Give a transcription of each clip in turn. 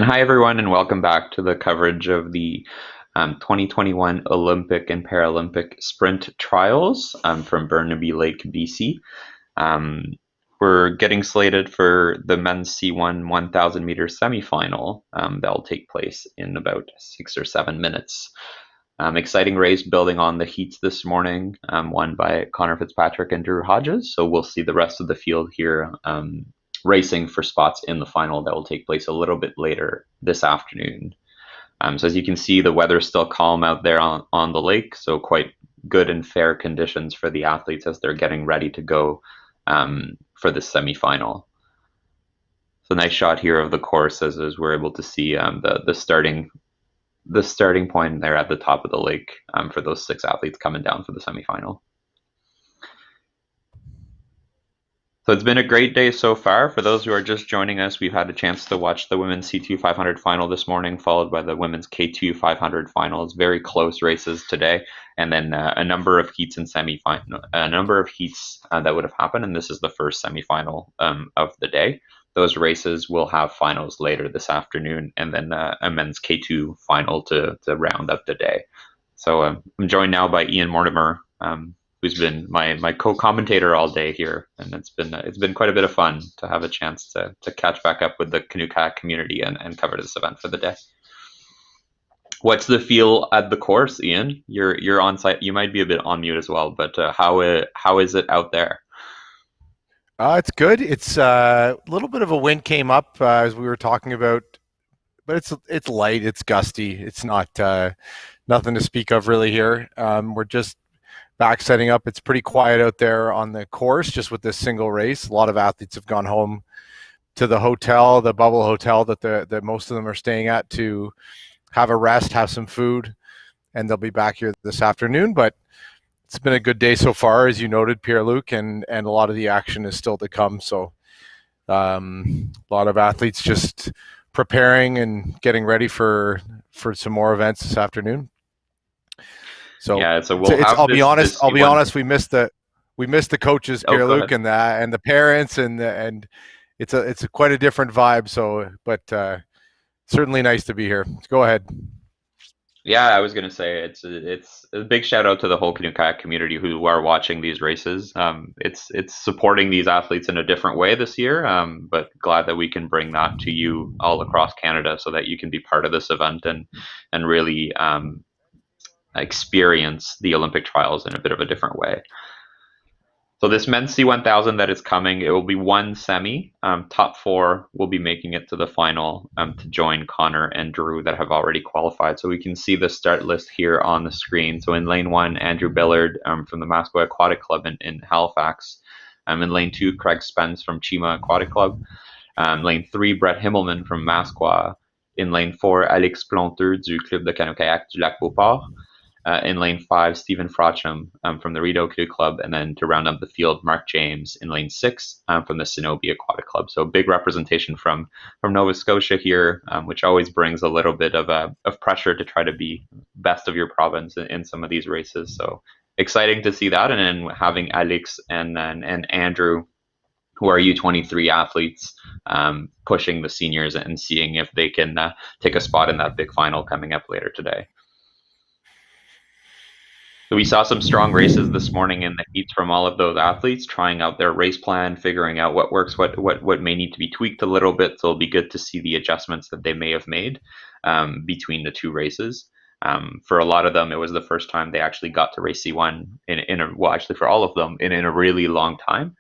Hi, everyone, and welcome back to the coverage of the 2021 Olympic and Paralympic Sprint Trials from Burnaby Lake, BC. Um, we're getting slated for the men's C1 1,000 meter semifinal that will take place in about 6 or 7 minutes. Exciting race building on the heats this morning, won by Connor Fitzpatrick and Drew Hodges. So we'll see the rest of the field here racing for spots in the final that will take place a little bit later this afternoon. So as you can see, the weather's still calm out there on the lake, so quite good and fair conditions for the athletes as they're getting ready to go for the semifinal. So nice shot here of the course as we're able to see the starting point there at the top of the lake for those 6 athletes coming down for the semifinal. So it's been a great day so far. For those who are just joining us, we've had a chance to watch the women's C2 500 final this morning, followed by the women's K2 500 finals. Very close races today, and then a number of heats and semifinal, a number of heats that would have happened, and this is the first semifinal of the day. Those races will have finals later this afternoon, and then a men's K2 final to round up the day. So I'm joined now by Ian Mortimer, who's been my co-commentator all day here, and it's been quite a bit of fun to have a chance to catch back up with the canoe kayak community and cover this event for the day. What's the feel at the course, Ian? You're on site. You might be a bit on mute as well, but how is it out there? It's good. It's a little bit of a wind came up as we were talking about, but it's light. It's gusty. It's not nothing to speak of really here. We're just back setting up. It's pretty quiet out there on the course, just with this single race. A lot of athletes have gone home to the hotel, the bubble hotel that most of them are staying at, to have a rest, have some food, and they'll be back here this afternoon. But it's been a good day so far, as you noted, Pierre-Luc, and a lot of the action is still to come. So a lot of athletes just preparing and getting ready for some more events this afternoon. So yeah, so I'll be honest. We missed the coaches, Pierre-Luc, and the parents, and it's quite a different vibe. So, but certainly nice to be here. Go ahead. Yeah, I was gonna say it's a big shout out to the whole canoe kayak community who are watching these races. It's supporting these athletes in a different way this year, but glad that we can bring that to you all across Canada so that you can be part of this event and really experience the Olympic trials in a bit of a different way. So this men's C1000 that is coming, it will be one semi. Top 4 will be making it to the final to join Connor and Drew that have already qualified. So we can see the start list here on the screen. So in lane 1, Andrew Billard from the Masqua Aquatic Club in Halifax. In lane 2, Craig Spence from Chima Aquatic Club. Lane 3, Brett Himmelman from Masqua. In lane 4, Alex Planteux du Club de Canoë-Kayak du Lac Beauport. In lane 5, Stephen Frocham from the Rideau Canoe Club, and then to round up the field, Mark James in lane 6 from the Cenobie Aquatic Club. So big representation from Nova Scotia here, which always brings a little bit of pressure to try to be best of your province in some of these races. So exciting to see that, and then having Alex and Andrew, who are U23 athletes, pushing the seniors and seeing if they can take a spot in that big final coming up later today. So we saw some strong races this morning in the heats from all of those athletes, trying out their race plan, figuring out what works, what may need to be tweaked a little bit. So it'll be good to see the adjustments that they may have made between the 2 races. For a lot of them, it was the first time they actually got to race C1 actually for all of them in a really long time.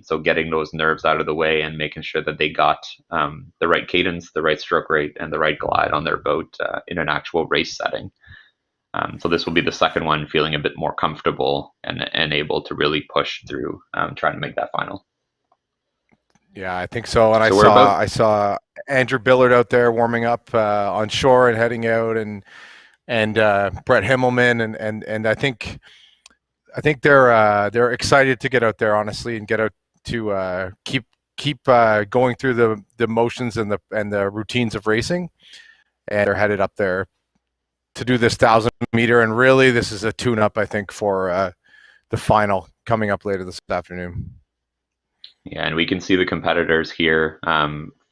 So getting those nerves out of the way and making sure that they got the right cadence, the right stroke rate, and the right glide on their boat in an actual race setting. So this will be the second one, feeling a bit more comfortable and able to really push through, trying to make that final. Yeah, I think so. And I saw Andrew Billard out there warming up on shore and heading out, and Brett Himmelman, and I think they're excited to get out there, honestly, and get out to keep going through the motions and the routines of racing, and they're headed up there to do this 1,000 meter, and really this is a tune-up, I think, for the final coming up later this afternoon. Yeah, and we can see the competitors here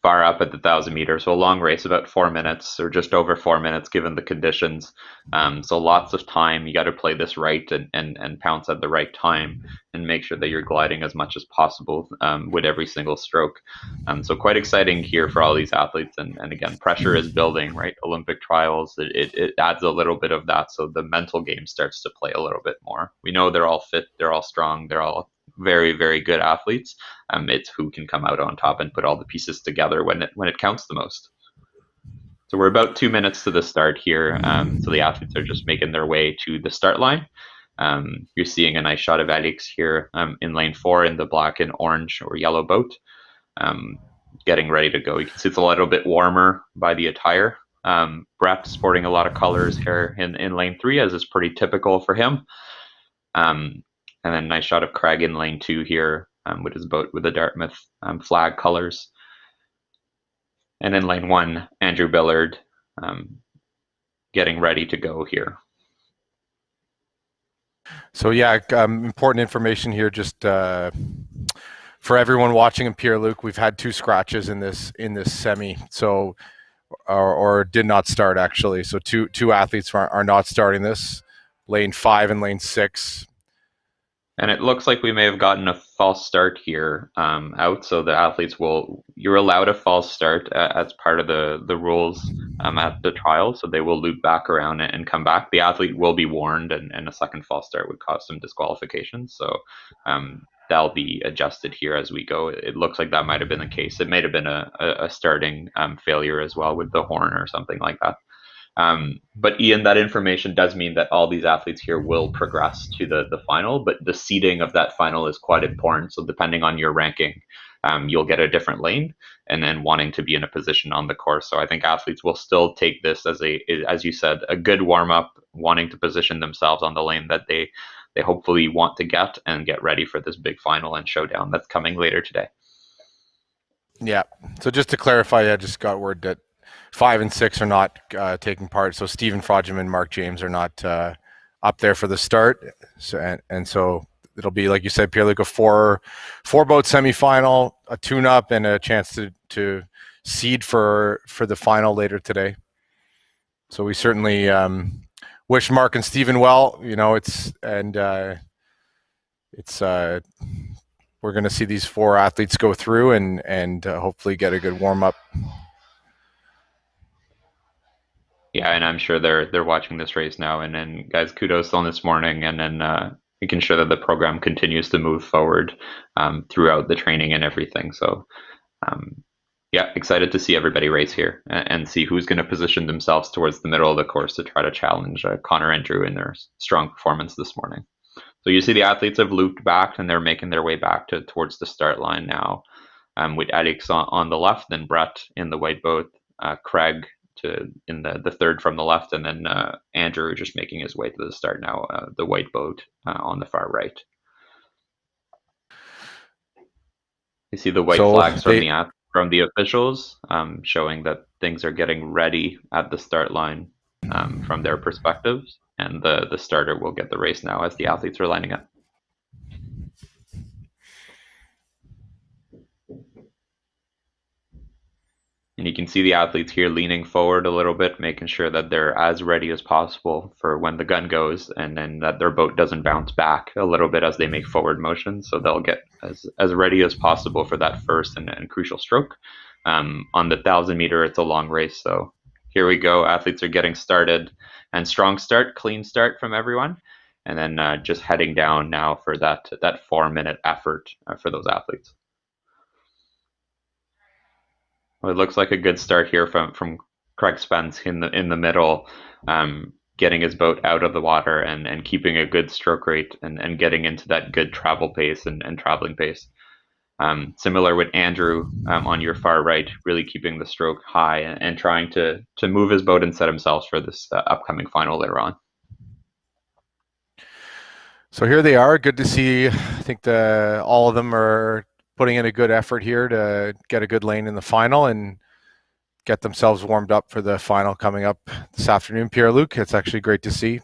far up at the 1,000 meters. So a long race, about 4 minutes or just over 4 minutes, given the conditions. So lots of time. You got to play this right and pounce at the right time and make sure that you're gliding as much as possible with every single stroke. So quite exciting here for all these athletes. And again, pressure is building, right? Olympic trials, it adds a little bit of that. So the mental game starts to play a little bit more. We know they're all fit, they're all strong, they're all very, very good athletes. It's who can come out on top and put all the pieces together when it counts the most. So we're about 2 minutes to the start here. So the athletes are just making their way to the start line. You're seeing a nice shot of Alex here in lane 4 in the black and orange or yellow boat, getting ready to go. You can see it's a little bit warmer by the attire. Brett sporting a lot of colors here in lane 3, as is pretty typical for him. And then nice shot of Craig in lane 2 here with his boat with the Dartmouth flag colors. And in lane 1, Andrew Billard getting ready to go here. So yeah, important information here just for everyone watching in Pierre-Luc. We've had 2 scratches in this semi, so or did not start actually. So two athletes are not starting this, lane 5 and lane 6. And it looks like we may have gotten a false start here out. So the athletes you're allowed a false start as part of the rules at the trial. So they will loop back around and come back. The athlete will be warned, and a second false start would cause some disqualification. So that'll be adjusted here as we go. It looks like that might have been the case. It may have been a starting failure as well with the horn or something like that. But Ian, that information does mean that all these athletes here will progress to the final, but the seeding of that final is quite important. So depending on your ranking, you'll get a different lane, and then wanting to be in a position on the course. So I think athletes will still take this as you said, a good warm up, wanting to position themselves on the lane that they hopefully want to get and get ready for this big final and showdown that's coming later today. Yeah. So just to clarify, I just got word that 5 and 6 are not taking part. So Stephen Frodgem and Mark James are not up there for the start. So and so it'll be, like you said, Pierre-Luc, a four boat semifinal, a tune-up, and a chance to seed for the final later today. So we certainly wish Mark and Stephen well. You know, we're going to see these 4 athletes go through and hopefully get a good warm-up. Yeah, and I'm sure they're watching this race now. And then, guys, kudos on this morning, and then making sure that the program continues to move forward throughout the training and everything. So, yeah, excited to see everybody race here and see who's going to position themselves towards the middle of the course to try to challenge Connor and Drew in their strong performance this morning. So you see the athletes have looped back, and they're making their way back towards the start line now, with Alex on the left, then Brett in the white boat, Craig in the third from the left, and then Andrew just making his way to the start now, the white boat on the far right. You see the white flags from the officials, showing that things are getting ready at the start line from their perspectives, and the starter will get the race now as the athletes are lining up. And you can see the athletes here leaning forward a little bit, making sure that they're as ready as possible for when the gun goes, and then that their boat doesn't bounce back a little bit as they make forward motion. So they'll get as ready as possible for that first and crucial stroke. On the 1,000-meter, it's a long race. So here we go. Athletes are getting started, and strong start, clean start from everyone. And then just heading down now for that 4-minute effort for those athletes. Well, it looks like a good start here from Craig Spence in the middle, getting his boat out of the water and keeping a good stroke rate and getting into that good travel pace and traveling pace. Similar with Andrew on your far right, really keeping the stroke high and trying to move his boat and set himself for this upcoming final later on. So here they are. Good to see. I think all of them are putting in a good effort here to get a good lane in the final and get themselves warmed up for the final coming up this afternoon, Pierre-Luc. It's actually great to see.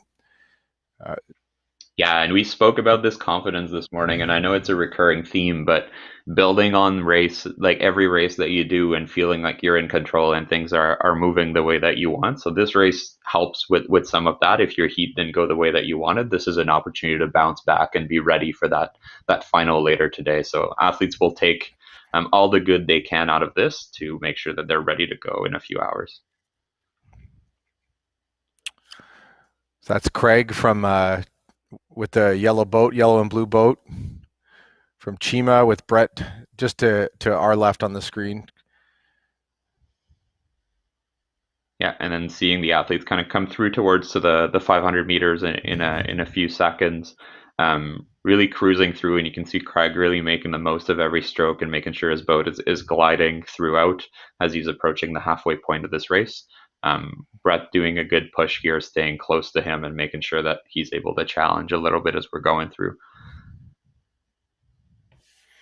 Yeah, and we spoke about this confidence this morning, and I know it's a recurring theme, but building on race, like every race that you do and feeling like you're in control and things are moving the way that you want. So this race helps with some of that. If your heat didn't go the way that you wanted, this is an opportunity to bounce back and be ready for that final later today. So athletes will take all the good they can out of this to make sure that they're ready to go in a few hours. So that's Craig from with the yellow and blue boat from Chima with Brett just to our left on the screen. Yeah, and then seeing the athletes kind of come through towards to the 500 meters in a few seconds, really cruising through, and you can see Craig really making the most of every stroke and making sure his boat is gliding throughout as he's approaching the halfway point of this race. Brett doing a good push here, staying close to him and making sure that he's able to challenge a little bit as we're going through.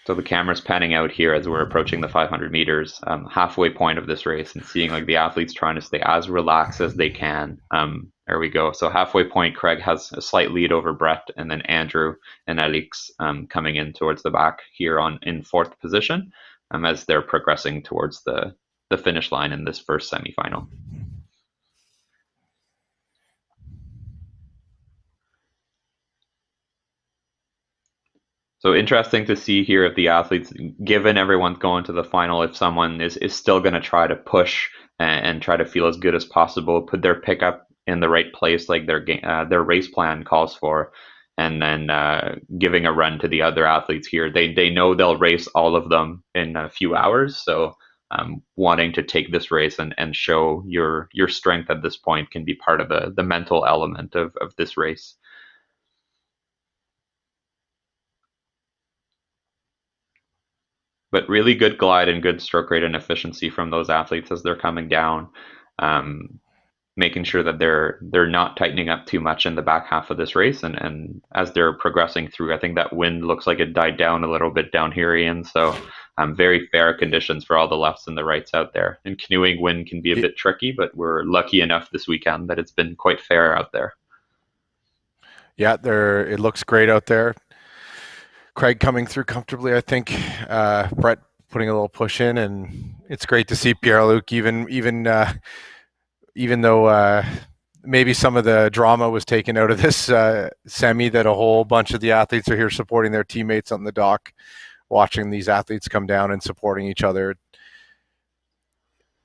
So the camera's panning out here as we're approaching the 500 meters, halfway point of this race, and seeing like the athletes trying to stay as relaxed as they can. There we go. So halfway point, Craig has a slight lead over Brett, and then Andrew and Alex coming in towards the back here in fourth position as they're progressing towards the finish line in this first semifinal. So interesting to see here if the athletes, given everyone's going to the final, if someone is still going to try to push and try to feel as good as possible, put their pickup in the right place like their race plan calls for, and then giving a run to the other athletes here. They know they'll race all of them in a few hours, so wanting to take this race and show your strength at this point can be part of the mental element of this race. But really good glide and good stroke rate and efficiency from those athletes as they're coming down, making sure that they're not tightening up too much in the back half of this race. And as they're progressing through, I think that wind looks like it died down a little bit down here, Ian. So very fair conditions for all the lefts and the rights out there. And canoeing wind can be a bit tricky, but we're lucky enough this weekend that it's been quite fair out there. Yeah, it looks great out there. Craig coming through comfortably, I think. Brett putting a little push in, and it's great to see Pierre-Luc, even though maybe some of the drama was taken out of this semi, that a whole bunch of the athletes are here supporting their teammates on the dock, watching these athletes come down and supporting each other.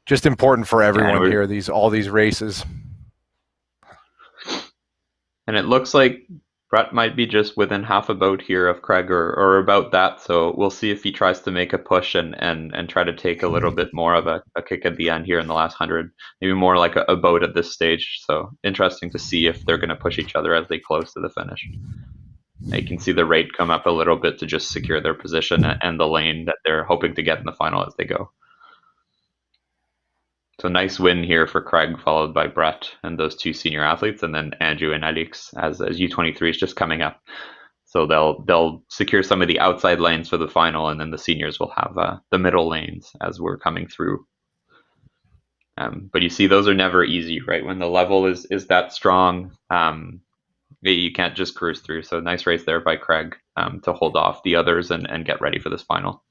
Just important for everyone here, all these races. And it looks like Brett might be just within half a boat here of Craig or about that. So we'll see if he tries to make a push and try to take a little bit more of a kick at the end here in the last 100, maybe more like a boat at this stage. So interesting to see if they're going to push each other as they close to the finish. You can see the rate come up a little bit to just secure their position and the lane that they're hoping to get in the final as they go. So nice win here for Craig, followed by Brett and those two senior athletes, and then Andrew and Alex as U23 is just coming up. So they'll secure some of the outside lanes for the final, and then the seniors will have the middle lanes as we're coming through. But you see, those are never easy, right? When the level is that strong, you can't just cruise through. So nice race there by Craig to hold off the others and get ready for this final.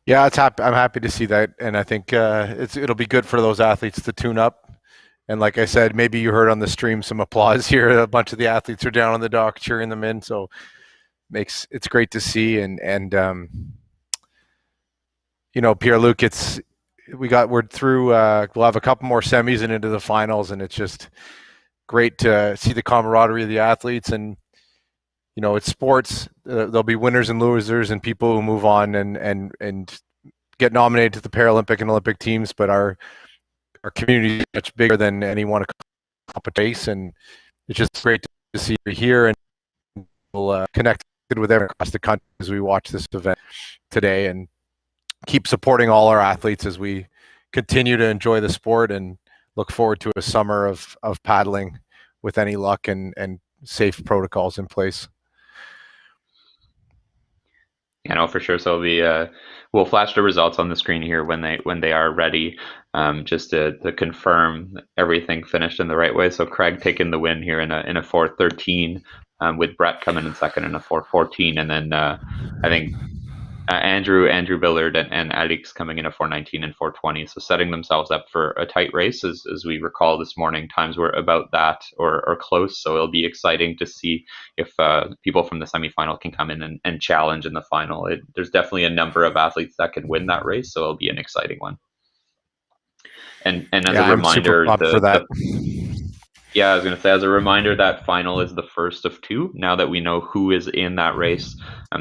Yeah, I'm happy to see that, and I think it'll be good for those athletes to tune up. And like I said, maybe you heard on the stream some applause here. A bunch of the athletes are down on the dock cheering them in, so it's great to see. And Pierre-Luc, we're through. We'll have a couple more semis and into the finals, and it's just great to see the camaraderie of the athletes. And it's sports. There'll be winners and losers and people who move on and get nominated to the Paralympic and Olympic teams. But our community is much bigger than any one competition, and it's just great to see you here and we'll connected with everyone across the country as we watch this event today, and keep supporting all our athletes as we continue to enjoy the sport and look forward to a summer of paddling with any luck and safe protocols in place. Yeah, no, for sure. So we'll flash the results on the screen here when they are ready. just to confirm everything finished in the right way. So Craig taking the win here in a 4:13, with Brett coming in second in a 4:14, and then I think Andrew Billard and Alex coming in at 4:19 and 4:20, so setting themselves up for a tight race. As we recall this morning, times were about that or close. So it'll be exciting to see if people from the semifinal can come in and challenge in the final. There's definitely a number of athletes that can win that race, so it'll be an exciting one. And as a Yeah, I'm super reminder, pumped for that. yeah, I was going to say, as a reminder, that final is the first of two. Now that we know who is in that race,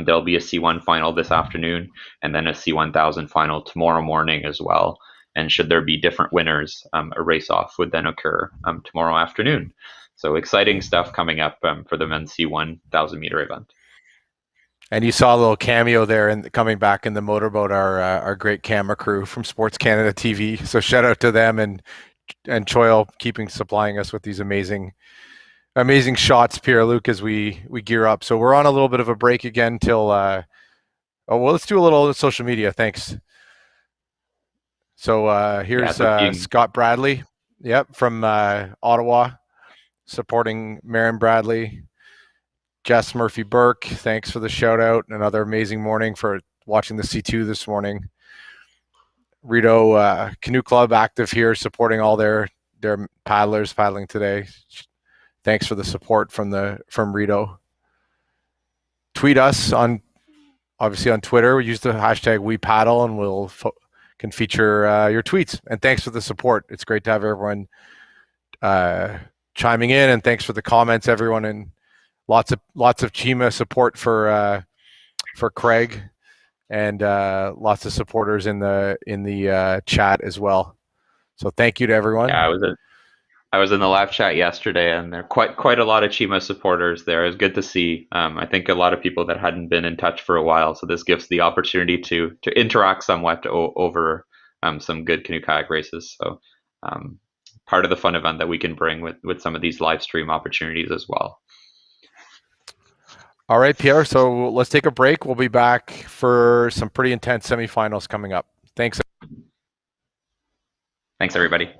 there'll be a C1 final this afternoon, and then a C1000 final tomorrow morning as well. And should there be different winners, a race off would then occur tomorrow afternoon. So exciting stuff coming up for the men's C1000 meter event. And you saw a little cameo there and coming back in the motorboat, our great camera crew from Sports Canada TV. So shout out to them and Choil supplying us with these amazing shots, Pierre Luc, as we gear up. So we're on a little bit of a break again till let's do a little social media. Thanks. So here's Scott Bradley, from Ottawa, supporting Marin Bradley. Jess Murphy Burke, thanks for the shout out. Another amazing morning for watching the C2 this morning. Rito Canoe Club active here, supporting all their paddlers paddling today. Thanks for the support from Rito. Tweet us obviously on Twitter. We use the hashtag WePaddle, and we'll can feature your tweets. And thanks for the support. It's great to have everyone chiming in, and thanks for the comments, everyone, and lots of Chima support for Craig, and lots of supporters in the chat as well. So thank you to everyone. Yeah, I was in the live chat yesterday, and there are quite a lot of Chima supporters there. It's good to see. I think a lot of people that hadn't been in touch for a while, so this gives the opportunity to interact somewhat over some good canoe kayak races. So part of the fun event that we can bring with some of these live stream opportunities as well. All right, Pierre. So let's take a break. We'll be back for some pretty intense semifinals coming up. Thanks. Thanks, everybody.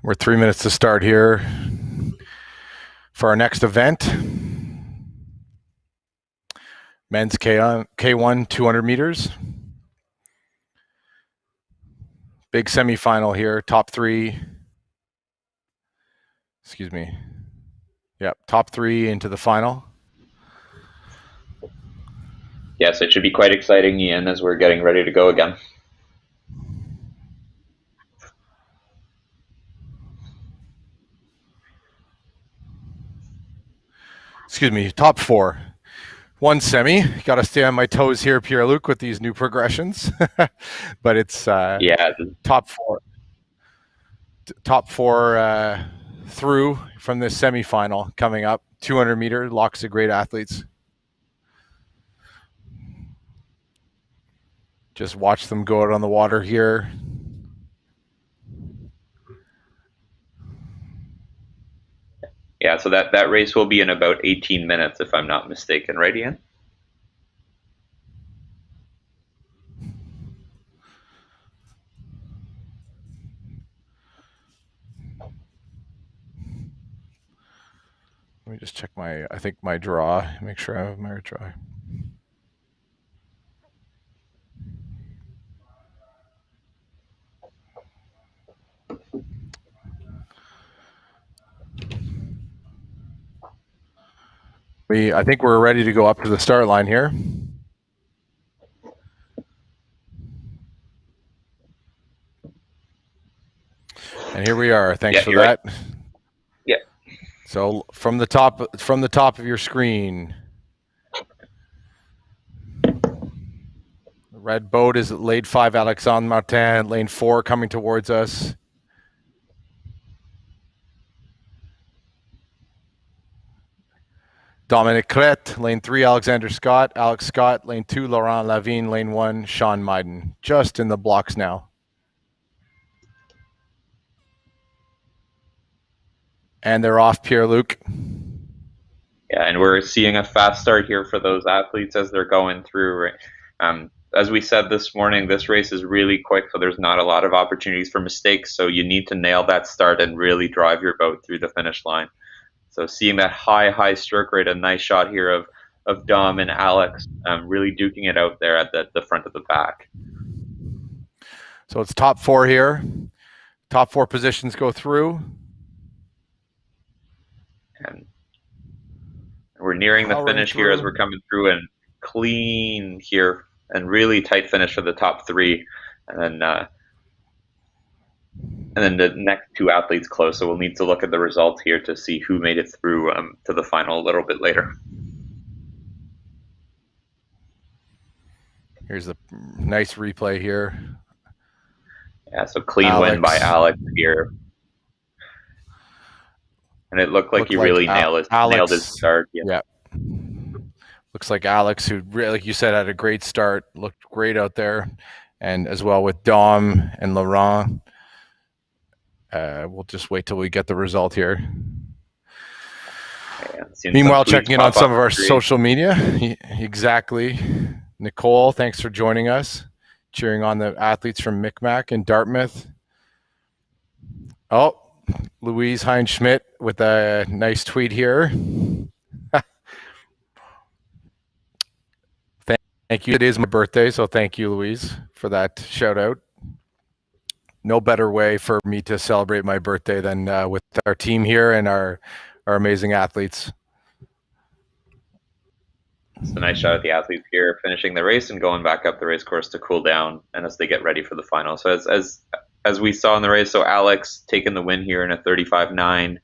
We're 3 minutes to start here for our next event. Men's K1 200 meters. Big semifinal here, top three. Excuse me. Yep, top three into the final. Yes, it should be quite exciting, Ian, as we're getting ready to go again. Excuse me, top four. One semi. Got to stay on my toes here, Pierre-Luc, with these new progressions. But it's top four. Top four through from this semifinal coming up. 200 meter, lots of great athletes. Just watch them go out on the water here. Yeah, so that race will be in about 18 minutes, if I'm not mistaken, right, Ian? Let me just check my draw, make sure I have my draw. I think we're ready to go up to the start line here. And here we are. Thanks for that. Right. Yeah. So from the top of your screen, the red boat is at lane 5, Alexandre Martin, lane 4 coming towards us. Dominic Crete, lane 3, Alexander Scott, Alex Scott, lane 2, Laurent Lavigne, lane 1, Sean Myden. Just in the blocks now. And they're off, Pierre-Luc. Yeah, and we're seeing a fast start here for those athletes as they're going through. As we said this morning, this race is really quick, so there's not a lot of opportunities for mistakes. So you need to nail that start and really drive your boat through the finish line. So seeing that high stroke rate, a nice shot here of Dom and Alex really duking it out there at the front of the pack. So it's top four here. Top four positions go through. And we're nearing the finish here as we're coming through, and clean here and really tight finish for the top three. And then the next two athletes close, so we'll need to look at the results here to see who made it through to the final a little bit later. Here's a nice replay here. Yeah, so clean win by Alex here. And it looked like he really nailed his start. Yeah. Looks like Alex, who, like you said, had a great start, looked great out there. And as well with Dom and Laurent. We'll just wait till we get the result here. Yeah, meanwhile, checking in on some of our social media. Exactly. Nicole, thanks for joining us. Cheering on the athletes from Micmac and Dartmouth. Oh, Louise Heinz-Schmidt with a nice tweet here. Thank you. It is my birthday, so thank you, Louise, for that shout out. No better way for me to celebrate my birthday than with our team here and our amazing athletes. It's a nice shot at the athletes here, finishing the race and going back up the race course to cool down, and as they get ready for the final. So as we saw in the race, so Alex taking the win here in a 35.9,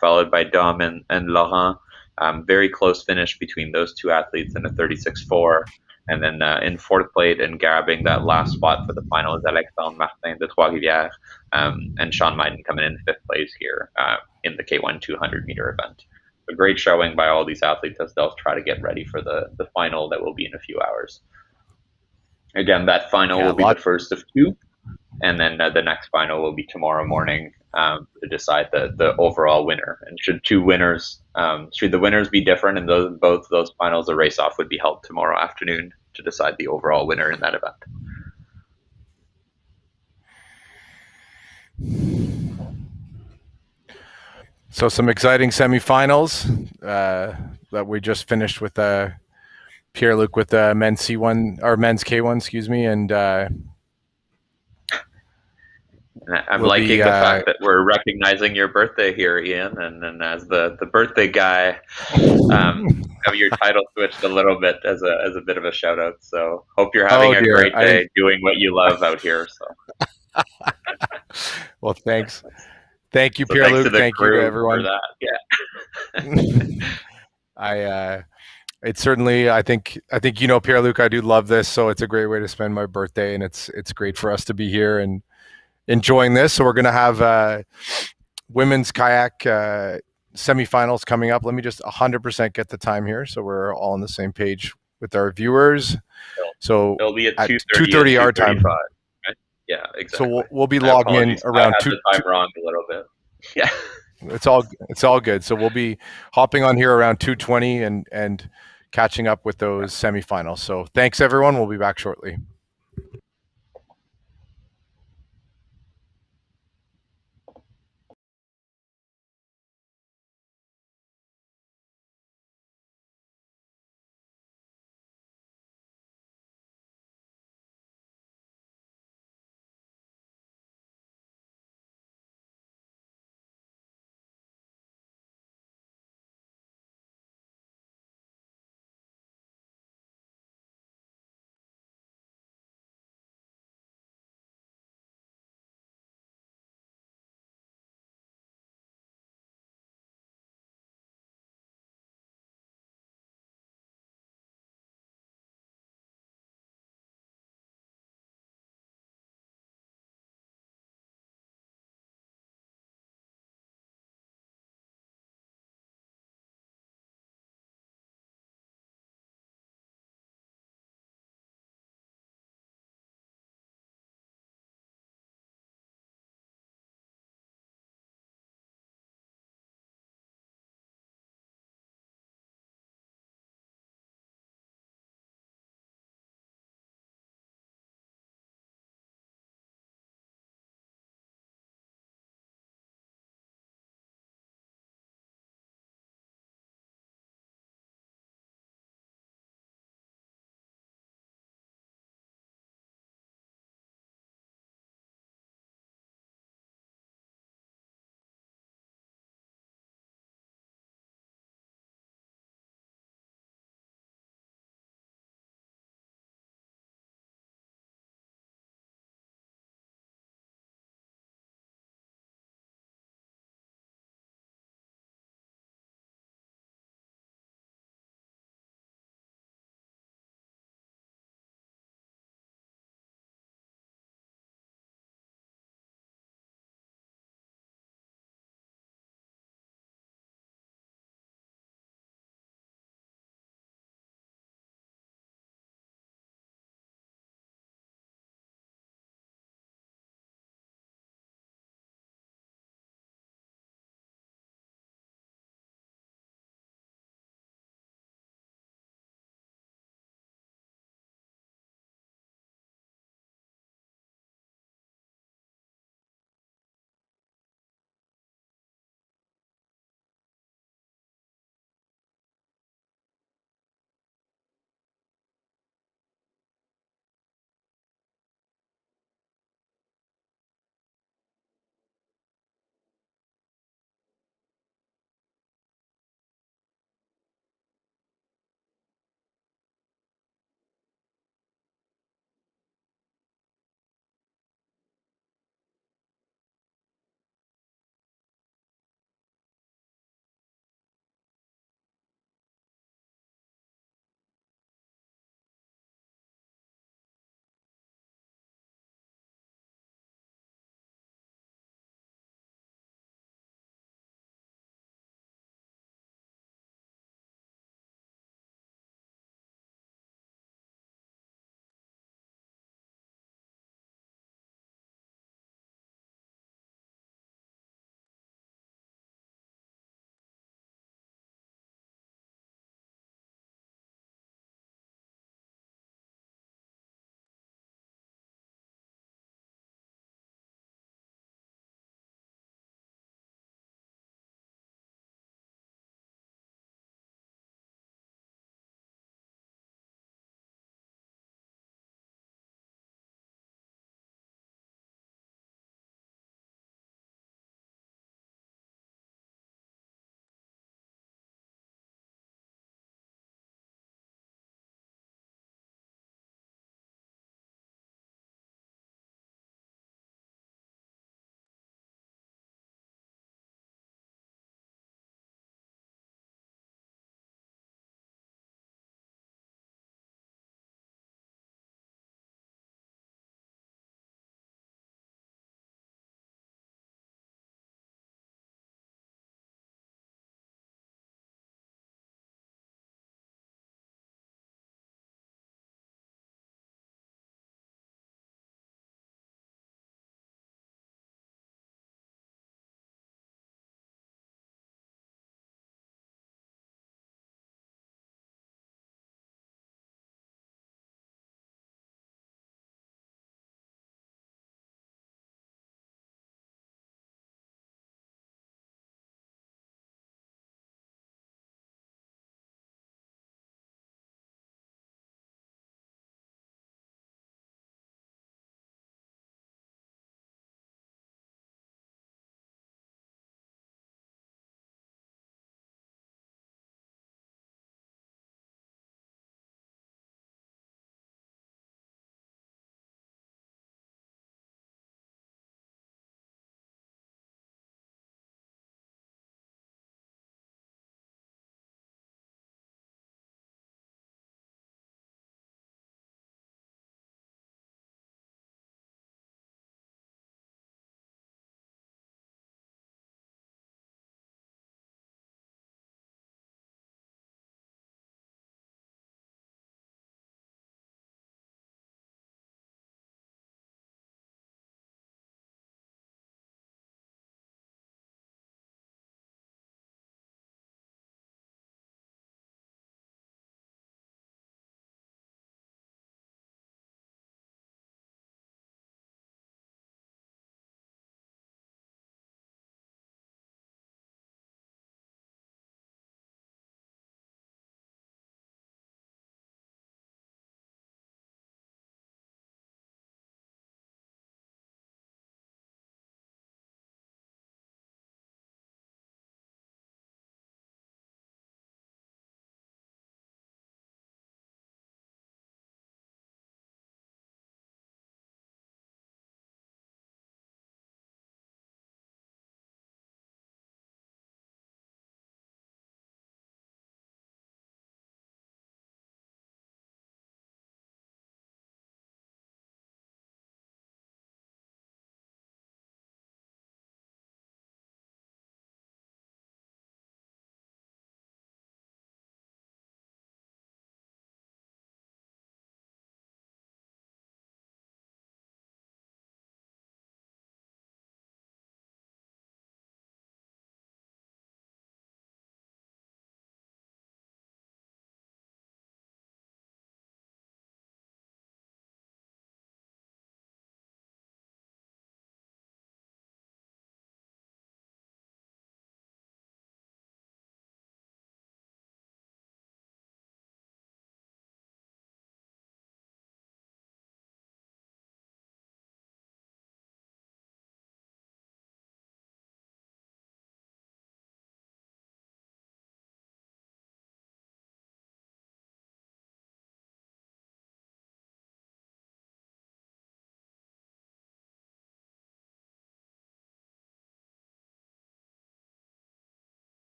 followed by Dom and Laurent. Very close finish between those two athletes in a 36.4. And then in fourth place and grabbing that last spot for the final is Alexandre Martin de Trois-Rivières, and Sean Myden coming in fifth place here in the K1 200 meter event. A great showing by all these athletes as they'll try to get ready for the final that will be in a few hours. Again, that final will be the first of two, and then the next final will be tomorrow morning to decide the overall winner. And should the winners be different in both those finals, a race-off would be held tomorrow afternoon to decide the overall winner in that event. So some exciting semifinals that we just finished with Pierre Luc with men's C1 or men's K1, excuse me, and I'm we'll be liking the fact that we're recognizing your birthday here, Ian, and as the birthday guy, have your title switched a little bit as a bit of a shout out. So hope you're oh having a dear. great day doing what you love out here. Well, thank you, So Pierre thanks to Luc. the Thank you to crew for everyone. that. Yeah. I it's certainly I think Pierre Luc. I do love this, so it's a great way to spend my birthday, and it's great for us to be here and enjoying this. So we're gonna have women's kayak semifinals coming up. Let me just 100% get the time here, so we're all on the same page with our viewers. So It'll be at at 2:30 and 2:30 our time. 2:35. Right? Yeah, So exactly. we'll be I logging in apologize. I around had two. the time wrong a little bit. Yeah. It's all good. So we'll be hopping on here around 2:20 and catching up with those semifinals. So thanks everyone. We'll be back shortly.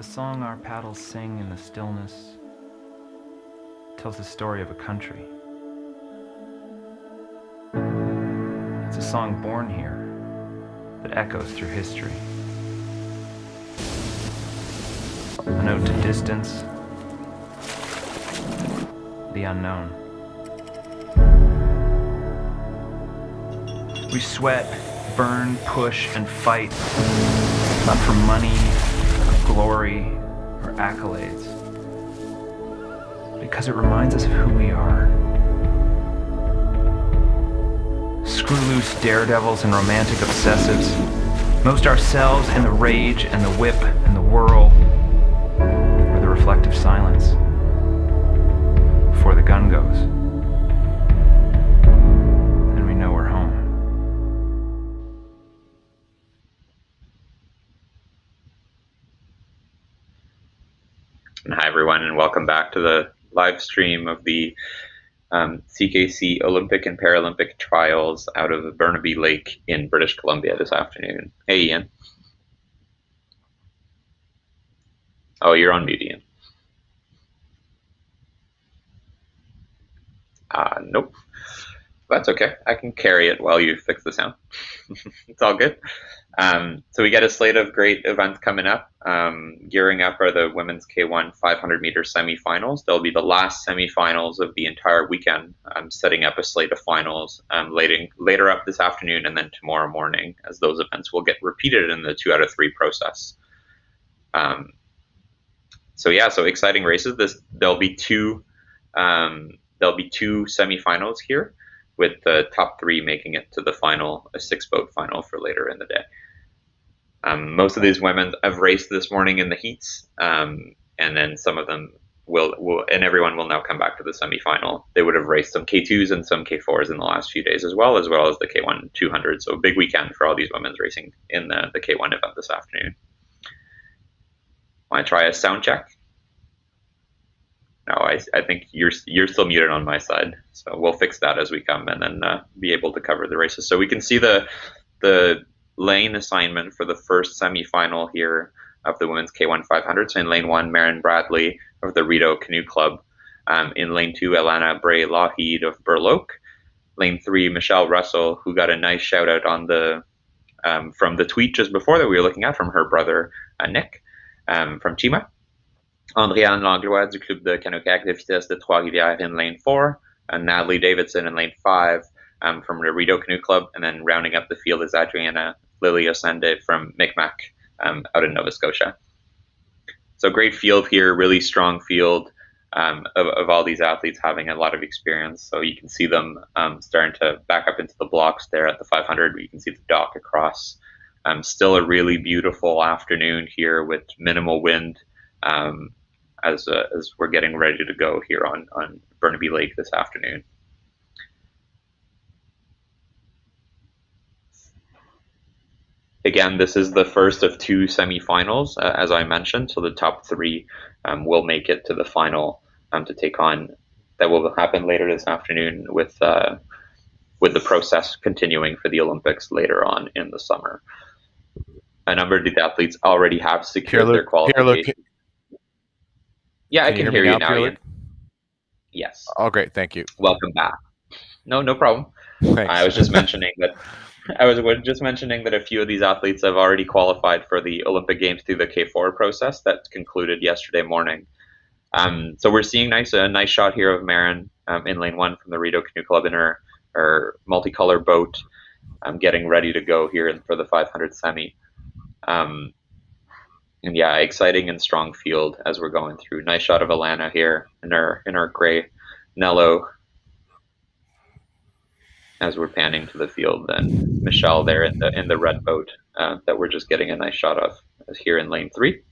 The song our paddles sing in the stillness tells the story of a country. It's a song born here that echoes through history. A note to distance, the unknown. We sweat, burn, push, and fight, not for money, or glory, or accolades, because it reminds us of who we are. Screw loose daredevils and romantic obsessives, most ourselves in the rage and the whip and the whirl, or the reflective silence before the gun goes. And we know we're home. Hi, everyone, and welcome back to the live stream of the CKC Olympic and Paralympic trials out of Burnaby Lake in British Columbia this afternoon. Hey, Ian. Oh, you're on mute, Ian. Nope. That's okay. I can carry it while you fix the sound. It's all good. So we get a slate of great events coming up. Gearing up are the women's K1 500-meter semifinals. They'll be the last semifinals of the entire weekend. I'm setting up a slate of finals later up this afternoon and then tomorrow morning, as those events will get repeated in the 2 out of 3 process. So exciting races. There'll be two semifinals here, with the top 3 making it to the final, a 6-boat final for later in the day. Most of these women have raced this morning in the heats, and then some of them will, and everyone will now come back to the semifinal. They would have raced some K2s and some K4s in the last few days as well as the K1 200. So a big weekend for all these women's racing in the K1 event this afternoon. Want to try a sound check? No, I think you're still muted on my side, so we'll fix that as we come and then be able to cover the races. So we can see the lane assignment for the first semifinal here of the women's K1 500. So in lane 1, Maren Bradley of the Rideau Canoe Club. In lane 2, Alana Bray Lougheed of Burloak. Lane 3, Michelle Russell, who got a nice shout out on the from the tweet just before that we were looking at from her brother Nick from Chima. Andréane Langlois du Club de Canoë de Vitesse de Trois-Rivières in lane 4, and Natalie Davidson in lane 5 from the Rideau Canoe Club, and then rounding up the field is Adriana Lily Osende from Micmac out in Nova Scotia. So great field here, really strong field of all these athletes having a lot of experience. So you can see them starting to back up into the blocks there at the 500. You can see the dock across. Still a really beautiful afternoon here with minimal wind. As we're getting ready to go here on Burnaby Lake this afternoon. Again, this is the first of 2 semifinals, as I mentioned, so the top 3 will make it to the final to take on. That will happen later this afternoon with the process continuing for the Olympics later on in the summer. A number of these athletes already have secured their qualification. Yeah, I can hear you now, Ian. Yes. Oh, great. Thank you. Welcome back. No problem. Thanks. I was just mentioning that a few of these athletes have already qualified for the Olympic Games through the K4 process that concluded yesterday morning. So we're seeing a nice shot here of Maren in lane 1 from the Rideau Canoe Club in her multicolor boat, getting ready to go here for the 500 semi. And yeah, exciting and strong field as we're going through. Nice shot of Alana here in her gray Nello as we're panning to the field. And Michelle there in the red boat that we're just getting a nice shot of here in lane 3.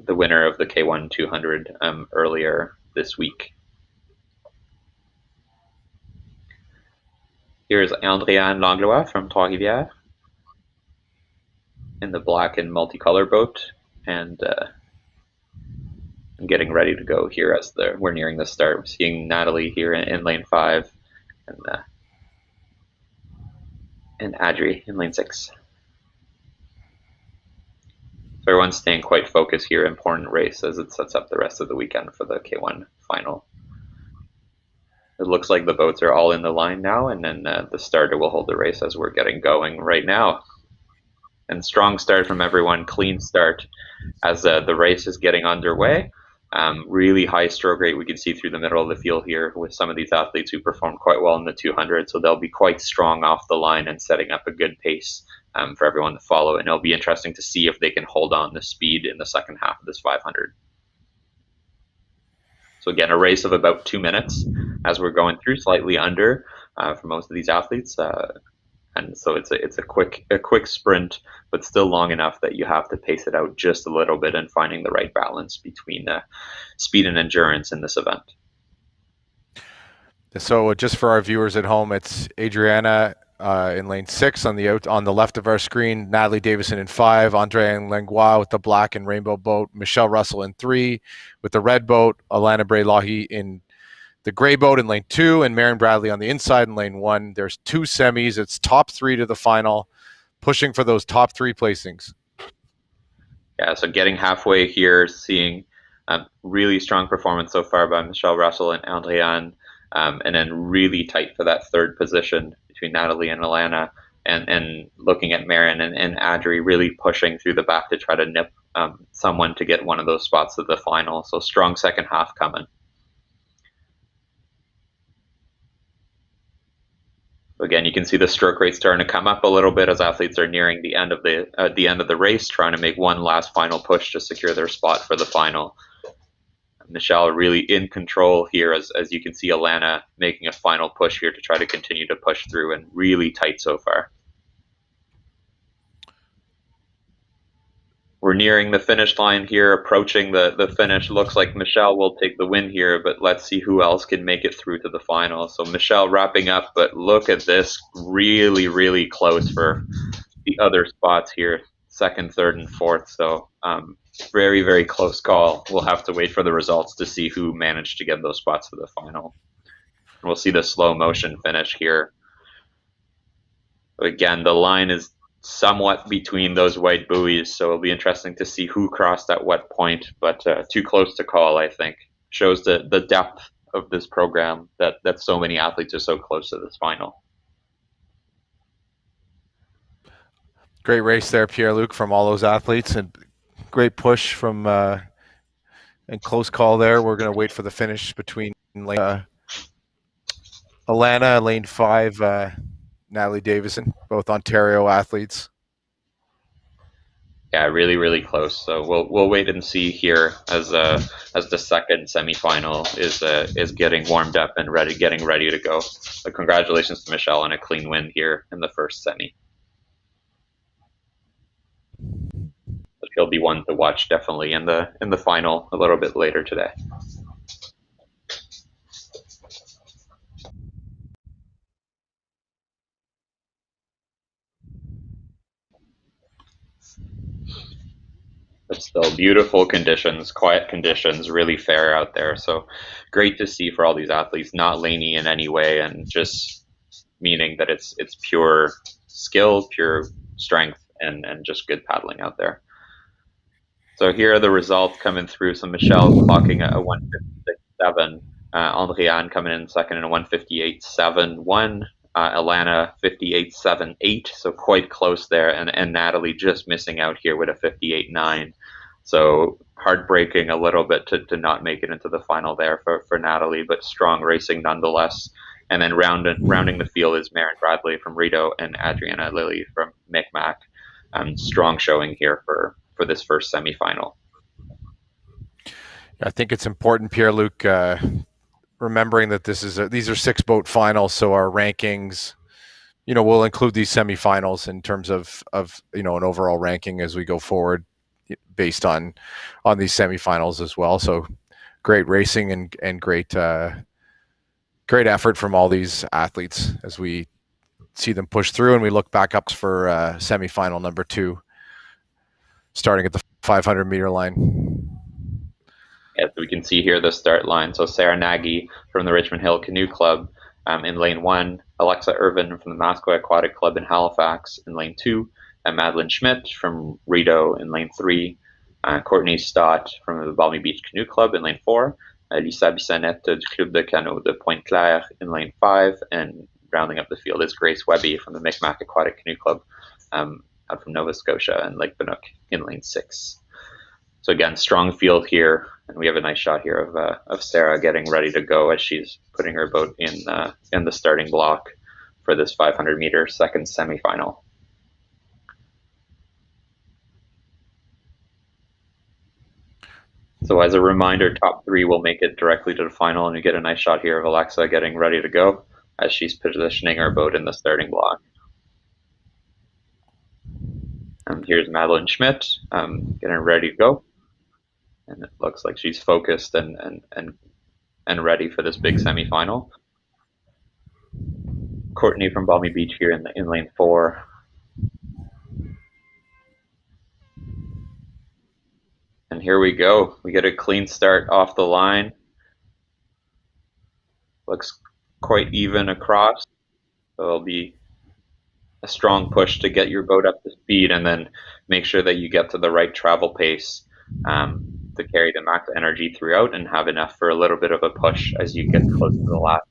The winner of the K1 200 earlier this week. Here's Andréane Langlois from Trois-Rivières in the black and multicolor boat, and getting ready to go here as we're nearing the start. We're seeing Natalie here in lane 5, and Adri in lane 6. everyone's staying quite focused here. Important race as it sets up the rest of the weekend for the K1 final. It looks like the boats are all in the line now, and then the starter will hold the race as we're getting going right now. And strong start from everyone, clean start as the race is getting underway. Really high stroke rate we can see through the middle of the field here with some of these athletes who performed quite well in the 200, so they'll be quite strong off the line and setting up a good pace for everyone to follow. And it'll be interesting to see if they can hold on the speed in the second half of this 500. So again, a race of about 2 minutes as we're going through, slightly under for most of these athletes. And so it's a quick sprint, but still long enough that you have to pace it out just a little bit and finding the right balance between speed and endurance in this event. So just for our viewers at home, it's Adriana in lane 6 on the left of our screen, Natalie Davison in 5, Andrea Langlois with the black and rainbow boat, Michelle Russell in 3 with the red boat, Alana Bray-Lahi in the gray boat in lane 2, and Marion Bradley on the inside in lane 1. There's 2 semis. It's top 3 to the final, pushing for those top 3 placings. Yeah, so getting halfway here, seeing really strong performance so far by Michelle Russell and Andriane, and then really tight for that third position between Natalie and Alana, and looking at Marion and Adri really pushing through the back to try to nip someone to get one of those spots to the final. So strong second half coming. Again, you can see the stroke rate starting to come up a little bit as athletes are nearing the end of the race, trying to make one last final push to secure their spot for the final. Michelle really in control here, as you can see Alana making a final push here to try to continue to push through, and really tight so far. We're nearing the finish line here, approaching the finish. Looks like Michelle will take the win here, but let's see who else can make it through to the final. So Michelle wrapping up, but look at this, really, really close for the other spots here, 2nd, 3rd, and 4th. So very, very close call. We'll have to wait for the results to see who managed to get those spots for the final. We'll see the slow motion finish here. Again, the line is somewhat between those white buoys, so it'll be interesting to see who crossed at what point, but too close to call, I think. Shows the depth of this program that so many athletes are so close to this final. Great race there, Pierre-Luc, from all those athletes, and great push from and close call there. We're going to wait for the finish between Alana, lane 5, Natalie Davison, both Ontario athletes. Yeah, really, really close. So we'll wait and see here as the second semifinal is getting warmed up and getting ready to go. But congratulations to Michelle on a clean win here in the first semi. But he'll be one to watch definitely in the final a little bit later today. But still beautiful conditions, quiet conditions, really fair out there. So great to see for all these athletes, not laney in any way, and just meaning that it's pure skill, pure strength, and just good paddling out there. So here are the results coming through. So Michelle clocking a 156.7, Andriane coming in second in a 158.71. Alana 58.78, so quite close there, and Natalie just missing out here with a 58.9. So heartbreaking a little bit to not make it into the final there for Natalie, but strong racing nonetheless. And then rounding the field is Marion Bradley from Rideau and Adriana Lilly from Micmac. Strong showing here for this first semifinal. I think it's important, Pierre-Luc, remembering that these are 6-boat finals, so our rankings, we'll include these semifinals in terms of an overall ranking as we go forward, based on these semifinals as well. So great racing and great effort from all these athletes as we see them push through, and we look back up for semifinal number 2, starting at the 500-meter line. As we can see here, the start line. So Sarah Nagy from the Richmond Hill Canoe Club in lane 1, Alexa Irvin from the Mascot Aquatic Club in Halifax in lane 2, Madeline Schmidt from Rideau in lane 3, Courtney Stott from the Balmy Beach Canoe Club in lane 4, Lisa Bissonnette du Club de Canot de Pointe-Claire in lane 5, and rounding up the field is Grace Webby from the Micmac Aquatic Canoe Club out from Nova Scotia and Lake Bannock in lane 6. So again, strong field here, and we have a nice shot here of Sarah getting ready to go as she's putting her boat in the starting block for this 500-meter second semifinal. So as a reminder, top 3 will make it directly to the final, and you get a nice shot here of Alexa getting ready to go as she's positioning her boat in the starting block. And here's Madeline Schmidt getting ready to go. And it looks like she's focused and ready for this big semifinal. Courtney from Balmy Beach here in lane 4. And here we go. We get a clean start off the line. Looks quite even across. So it'll be a strong push to get your boat up to speed and then make sure that you get to the right travel pace to carry the max energy throughout and have enough for a little bit of a push as you get close to the last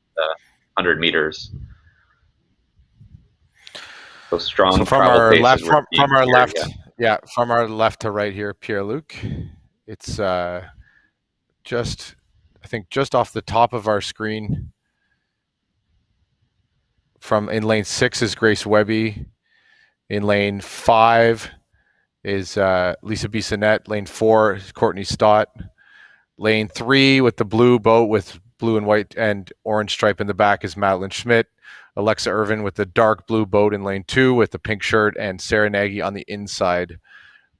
100 meters. So strong. So from our left, from our left, yeah, from our left to right here, Pierre-Luc. It's I think just off the top of our screen. From in lane 6 is Grace Webby. In lane 5 is Lisa Bissonnette. Lane 4 is Courtney Stott. Lane 3 with the blue boat with blue and white and orange stripe in the back is Madeline Schmidt. Alexa Irvin with the dark blue boat in lane 2 with the pink shirt, and Sarah Nagy on the inside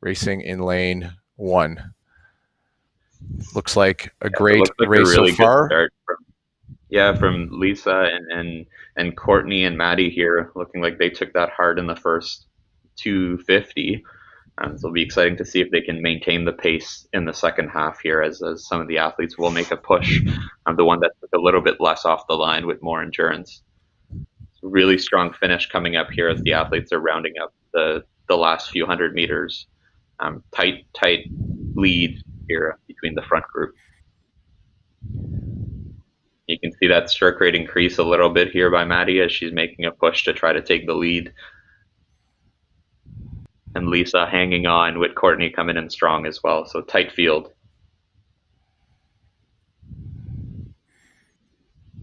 racing in lane 1. Looks like a great race so far. From Lisa and Courtney and Maddie here, looking like they took that hard in the first 250. So it'll be exciting to see if they can maintain the pace in the second half here as some of the athletes will make a push. The one that took a little bit less off the line with more endurance. Really strong finish coming up here as the athletes are rounding up the last few hundred meters. Tight lead here between the front group. You can see that stroke rate increase a little bit here by Maddie as she's making a push to try to take the lead. And Lisa hanging on with Courtney coming in strong as well. So tight field.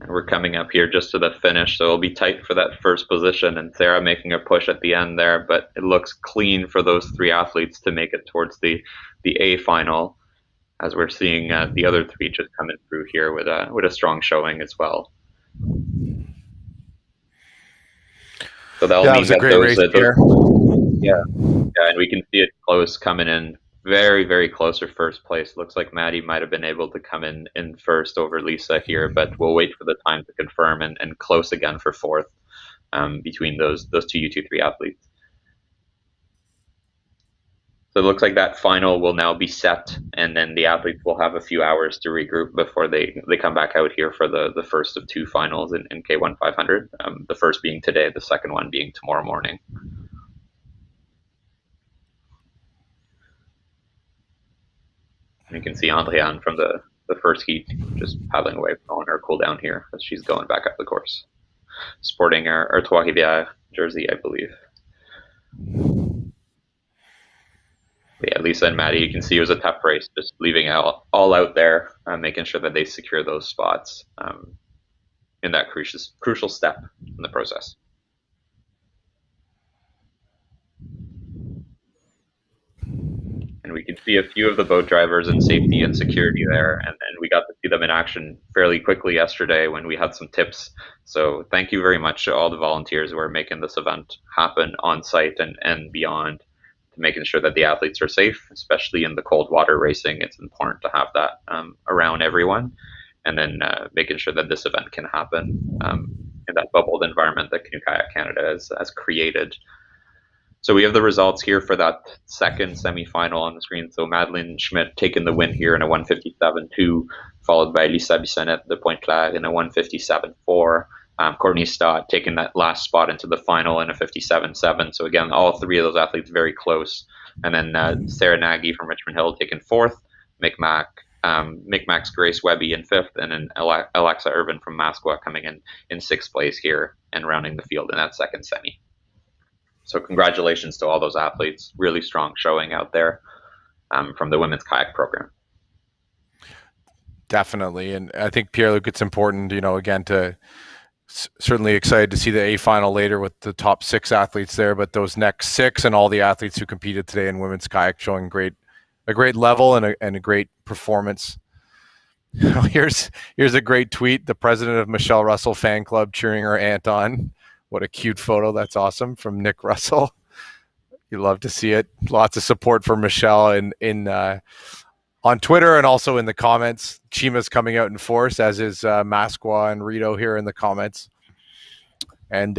And we're coming up here just to the finish, so it'll be tight for that first position. And Sarah making a push at the end there, but it looks clean for those 3 athletes to make it towards the A final, as we're seeing the other 3 just coming through here with a strong showing as well. So that'll mean that and we can see it close coming in very, very close for first place. Looks like Maddie might have been able to come in first over Lisa here, but we'll wait for the time to confirm and close again for fourth between those 2 U23 athletes. So it looks like that final will now be set, and then the athletes will have a few hours to regroup before they come back out here for the first of 2 finals in K1 500. The first being today, the second one being tomorrow morning. And you can see Andréane from the first heat just paddling away on her cool down here as she's going back up the course, sporting her Trois-Rivières jersey, I believe. Yeah, Lisa and Maddie, you can see it was a tough race, just leaving all out there, making sure that they secure those spots in that crucial step in the process. And we can see a few of the boat drivers in safety and security there, and we got to see them in action fairly quickly yesterday when we had some tips. So thank you very much to all the volunteers who are making this event happen on site and beyond, to making sure that the athletes are safe, especially in the cold water racing. It's important to have that around everyone, and then making sure that this event can happen in that bubbled environment that Canoe Kayak Canada has created. So we have the results here for that second semifinal on the screen. So Madeline Schmidt taking the win here in a 157.2, followed by Lisa Bissonnette de Pointe-Claire in a 157.4. Courtney Stott taking that last spot into the final in a 57.7. So again, all three of those athletes very close. And then Sarah Nagy from Richmond Hill taking fourth, Micmac's Grace Webby in fifth, and then Alexa Irvin from Mascua coming in sixth place here and rounding the field in that second semi. So congratulations to all those athletes. Really strong showing out there from the women's kayak program. Definitely. And I think, Pierre-Luc, it's important, again, to certainly excited to see the A final later with the top 6 athletes there, but those next 6 and all the athletes who competed today in women's kayak showing a great level and a great performance. Here's a great tweet. The president of Michelle Russell fan club cheering her aunt on. What a cute photo. That's awesome, from Nick Russell. You love to see it. Lots of support for Michelle on Twitter and also in the comments. Chima's coming out in force, as is Masqua and Rito here in the comments. And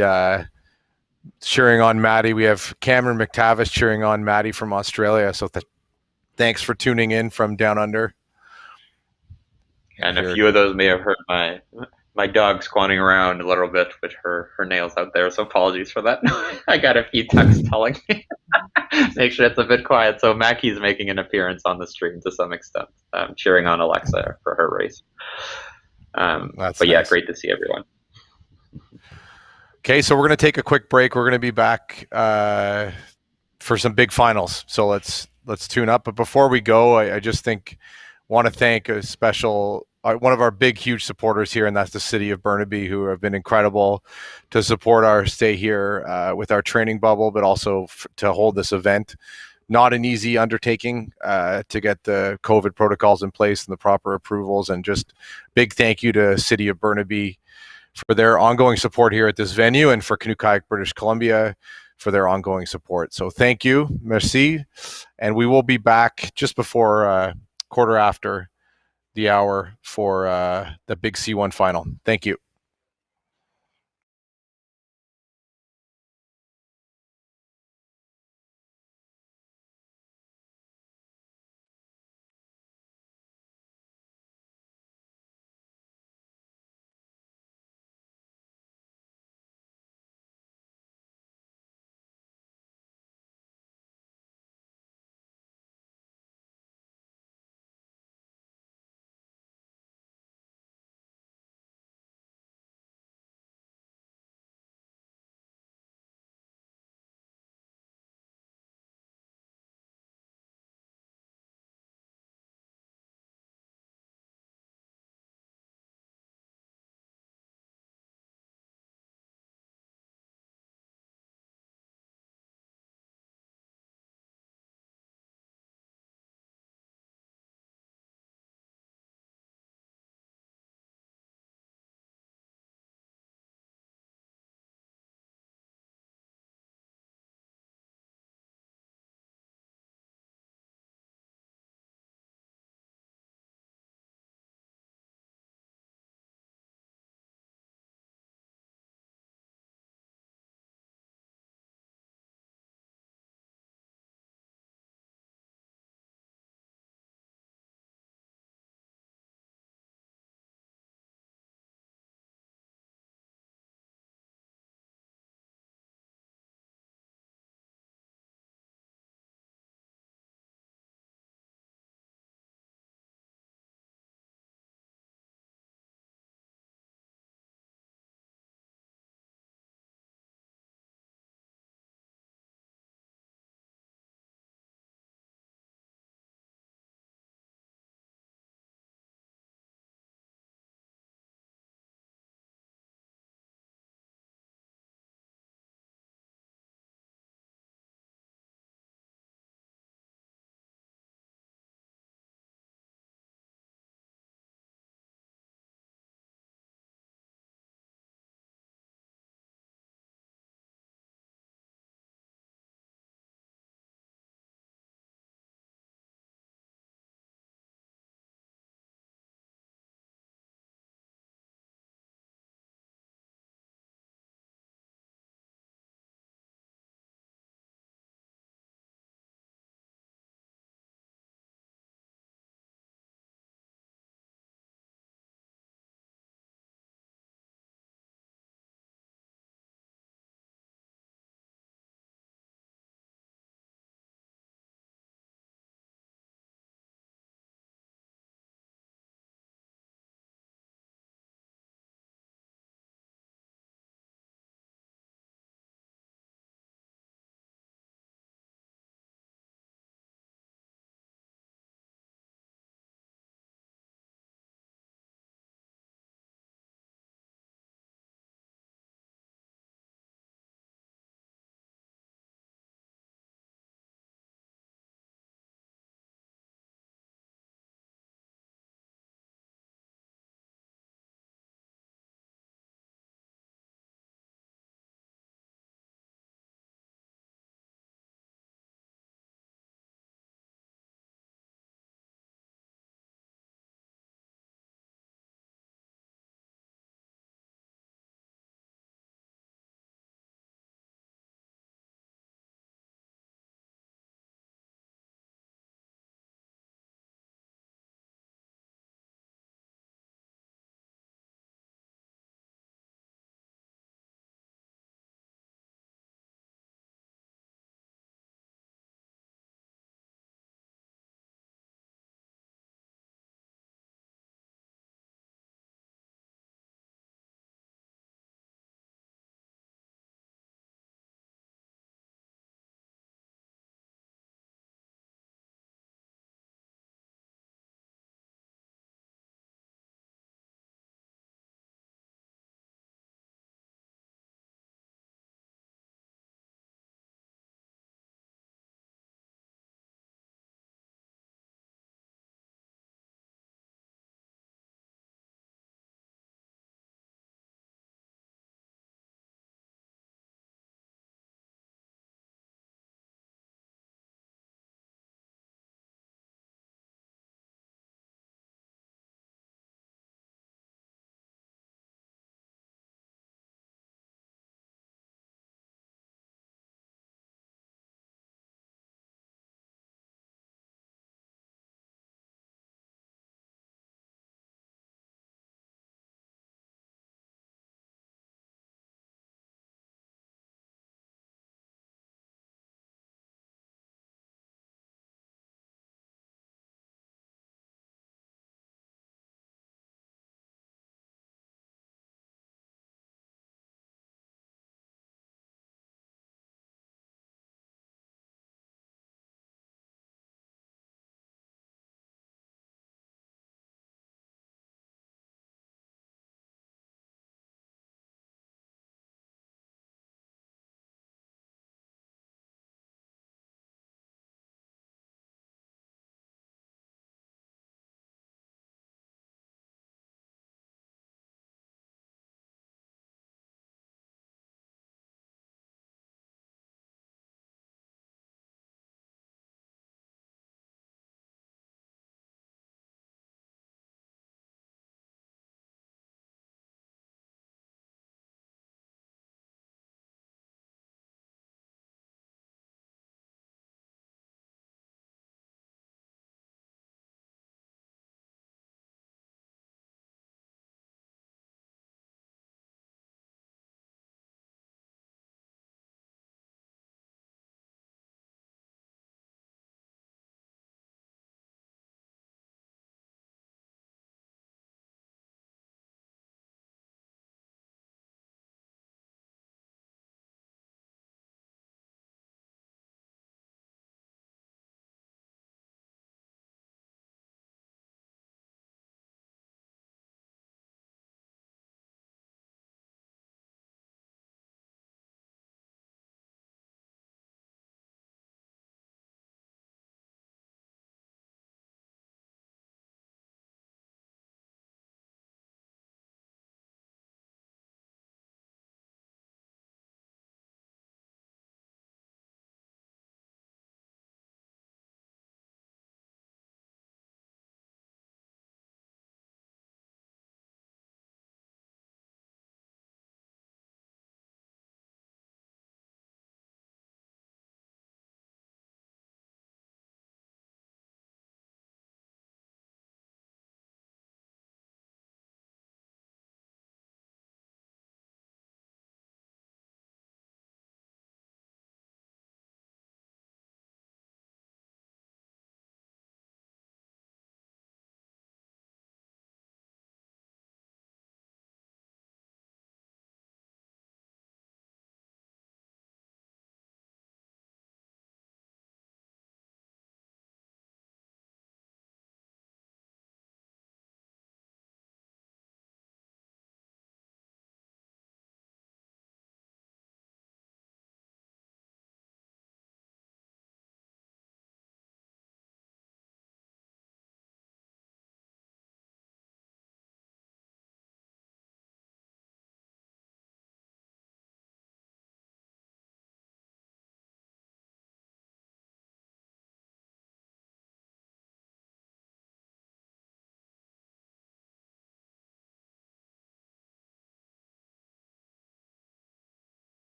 cheering on Maddie. We have Cameron McTavish cheering on Maddie from Australia. So thanks for tuning in from down under. And a few of those may have hurt my dog squatting around a little bit with her nails out there, so apologies for that. I got a few texts telling me make sure it's a bit quiet. So Mackie's making an appearance on the stream to some extent, cheering on Alexa for her race. But nice. Yeah, great to see everyone. Okay, so we're going to take a quick break. We're going to be back for some big finals. So let's tune up. But before we go, I just want to thank a special one of our big, huge supporters here, and that's the city of Burnaby, who have been incredible to support our stay here with our training bubble, but also to hold this event. Not an easy undertaking to get the COVID protocols in place and the proper approvals, and just big thank you to city of Burnaby for their ongoing support here at this venue, and for Canoe Kayak British Columbia for their ongoing support. So thank you, merci, and we will be back just before quarter after the hour for the big C1 final. Thank you.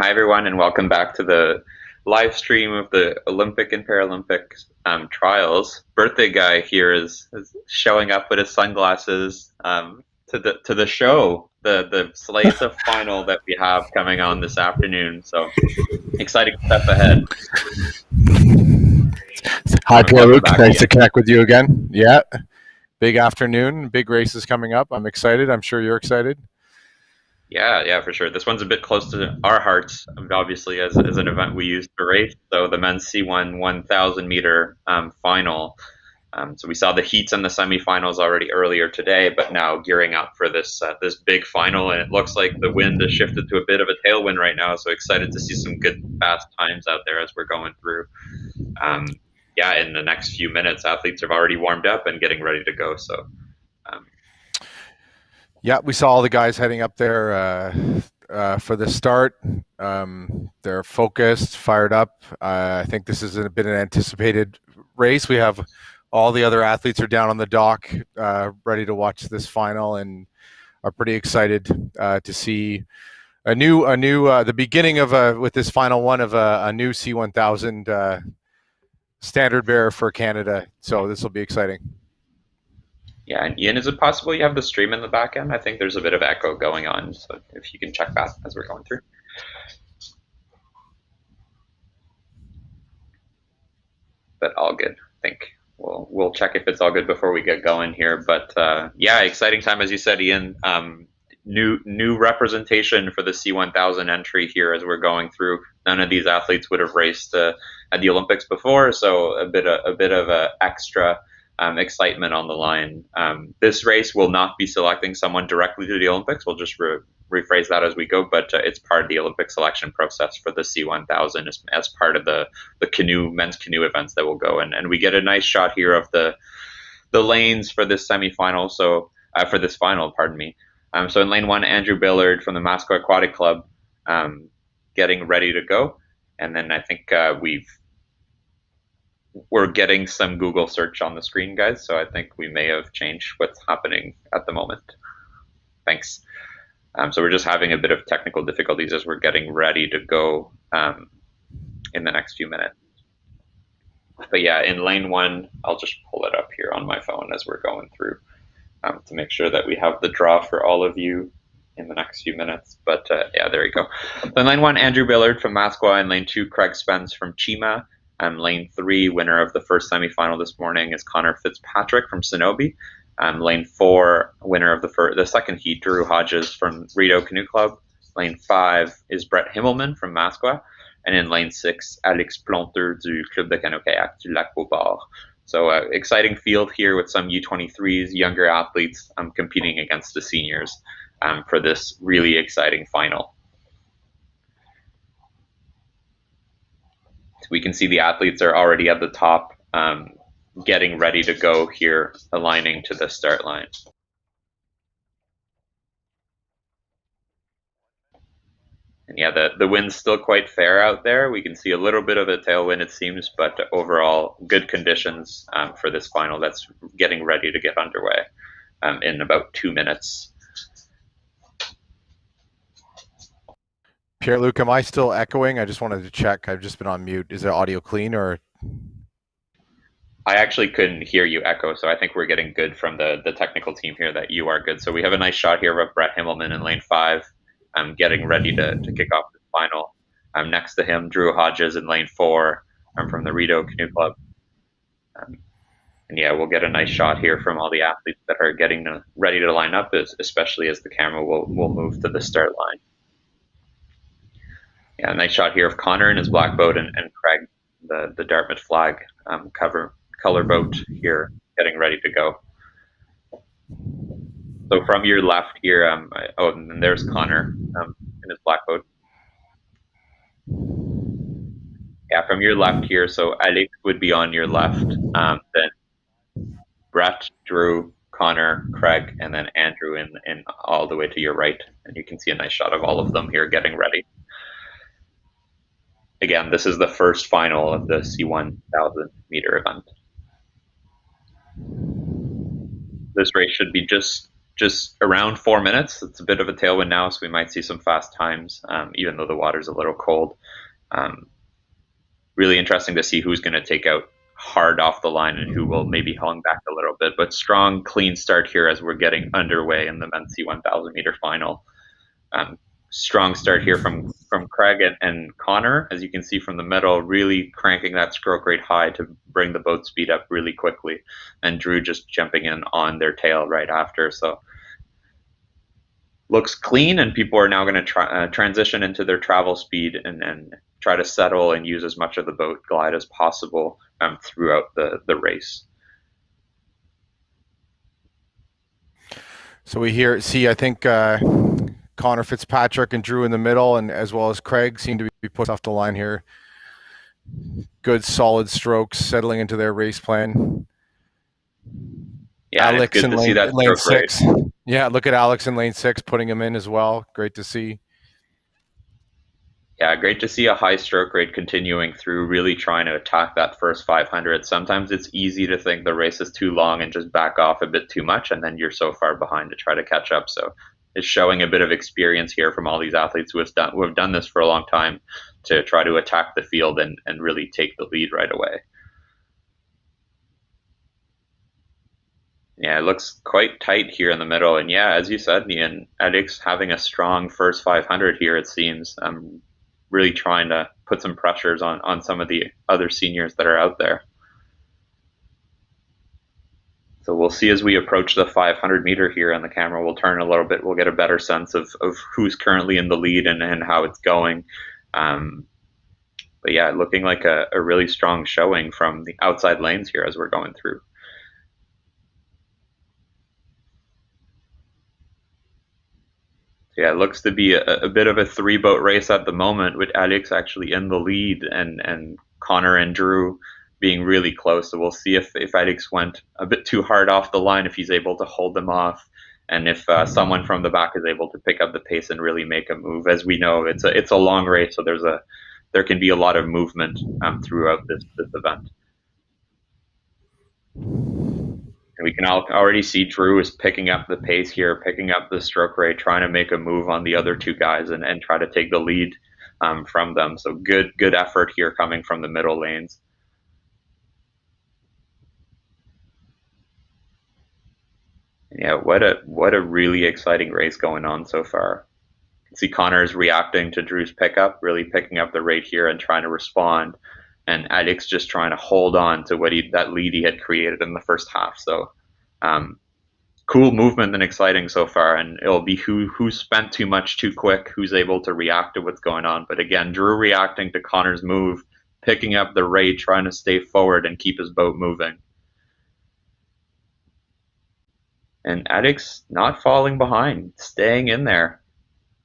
Hi, everyone, and welcome back to the live stream of the Olympic and Paralympic trials. Birthday guy here is showing up with his sunglasses to the show, the Salesa final that we have coming on this afternoon. So exciting stuff ahead. Hi, Pierre-Luc. Nice to Ian. connect with you again. Yeah, big afternoon, big races coming up. I'm excited. I'm sure you're excited. Yeah, for sure. This one's a bit close to our hearts, obviously, as an event we use to race. So the men's C1 1,000 meter final. So we saw the heats and the semifinals already earlier today, but now gearing up for this big final, and it looks like the wind has shifted to a bit of a tailwind right now. So excited to see some good fast times out there as we're going through. In the next few minutes, athletes have already warmed up and getting ready to go. So. Yeah, we saw all the guys heading up there for the start. They're focused, fired up. I think this has been an anticipated race. We have all the other athletes are down on the dock, ready to watch this final, and are pretty excited to see the beginning of with this final one of a new C1000 standard bearer for Canada. So this will be exciting. Yeah, and Ian, is it possible you have the stream in the back end? I think there's a bit of echo going on, so if you can check that as we're going through. But all good. I think we'll check if it's all good before we get going here. But yeah, exciting time, as you said, Ian. New representation for the C1000 entry here as we're going through. None of these athletes would have raced at the Olympics before, so a bit of a extra excitement on the line. This race will not be selecting someone directly to the Olympics. We'll just rephrase that as we go, but it's part of the Olympic selection process for the C1000 as part of the men's canoe events that will go in. And we get a nice shot here of the lanes for this semifinal. So for this final, pardon me. So in lane 1, Andrew Billard from the Masco Aquatic Club getting ready to go. And then I think we're getting some Google search on the screen, guys, so I think we may have changed what's happening at the moment. Thanks. So we're just having a bit of technical difficulties as we're getting ready to go in the next few minutes. But yeah, in lane 1, I'll just pull it up here on my phone as we're going through to make sure that we have the draw for all of you in the next few minutes. But yeah, there we go. In lane 1, Andrew Billard from Masqua, and lane 2, Craig Spence from Chima. Lane 3, winner of the first semifinal this morning, is Connor Fitzpatrick from Sonobe. Lane 4, winner of the second heat, Drew Hodges from Rideau Canoe Club. Lane 5 is Brett Himmelman from Masqua. And in lane 6, Alex Planteur du Club de Canoë Kayak du Lac Beauport. So exciting field here with some U23s, younger athletes competing against the seniors for this really exciting final. We can see the athletes are already at the top, getting ready to go here, aligning to the start line. And yeah, the wind's still quite fair out there. We can see a little bit of a tailwind, it seems, but overall good conditions for this final that's getting ready to get underway in about 2 minutes. Pierre-Luc, am I still echoing? I just wanted to check. I've just been on mute. Is the audio clean or? I actually couldn't hear you echo, so I think we're getting good from the technical team here that you are good. So we have a nice shot here of Brett Himmelman in lane 5, getting ready to kick off the final. Next to him, Drew Hodges in lane 4 from the Rideau Canoe Club. And yeah, we'll get a nice shot here from all the athletes that are getting ready to line up, especially as the camera will move to the start line. Yeah, nice shot here of Connor in his black boat and Craig, the Dartmouth flag color boat here, getting ready to go. So from your left here, and there's Connor in his black boat. Yeah, from your left here, so Alex would be on your left, then Brett, Drew, Connor, Craig, and then Andrew in all the way to your right. And you can see a nice shot of all of them here getting ready. Again, this is the first final of the C1000 meter event. This race should be just just around 4 minutes. It's a bit of a tailwind now, so we might see some fast times, even though the water's a little cold. Really interesting to see who's going to take out hard off the line and who will maybe hung back a little bit. But strong, clean start here as we're getting underway in the men's C1000 meter final. Strong start here from Craig and Connor, as you can see from the middle, really cranking that stroke rate high to bring the boat speed up really quickly, and Drew just jumping in on their tail right after. So looks clean, and people are now going to transition into their travel speed and try to settle and use as much of the boat glide as possible throughout the race. So we see, I think Connor Fitzpatrick and Drew in the middle, and as well as Craig seem to be put off the line here. Good solid strokes settling into their race plan. Yeah, Alex it's good to see that lane stroke 6. Yeah, look at Alex in lane 6 putting him in as well. Great to see. Yeah, great to see a high stroke rate continuing through, really trying to attack that first 500. Sometimes it's easy to think the race is too long and just back off a bit too much, and then you're so far behind to try to catch up. So it's showing a bit of experience here from all these athletes who have done this for a long time to try to attack the field and really take the lead right away. Yeah, it looks quite tight here in the middle. And yeah, as you said, Ian, Alex having a strong first 500 here, it seems. Really trying to put some pressures on some of the other seniors that are out there. So we'll see as we approach the 500 meter here, and the camera will turn a little bit. We'll get a better sense of who's currently in the lead and how it's going. But yeah, looking like a really strong showing from the outside lanes here as we're going through. Yeah, it looks to be a bit of a 3-boat race at the moment, with Alex actually in the lead and Connor and Drew being really close. So we'll see if Alex went a bit too hard off the line, if he's able to hold them off, and if someone from the back is able to pick up the pace and really make a move. As we know, it's a long race, so there can be a lot of movement throughout this event. And we can already see Drew is picking up the pace here, picking up the stroke rate, trying to make a move on the other two guys and try to take the lead from them. So good effort here coming from the middle lanes. Yeah, what a really exciting race going on so far. You can see Connor is reacting to Drew's pickup, really picking up the rate here and trying to respond. And Alex just trying to hold on to that lead he had created in the first half. So cool movement and exciting so far, and it'll be who spent too much too quick, who's able to react to what's going on. But again, Drew reacting to Connor's move, picking up the rate, trying to stay forward and keep his boat moving. And Alex not falling behind, staying in there.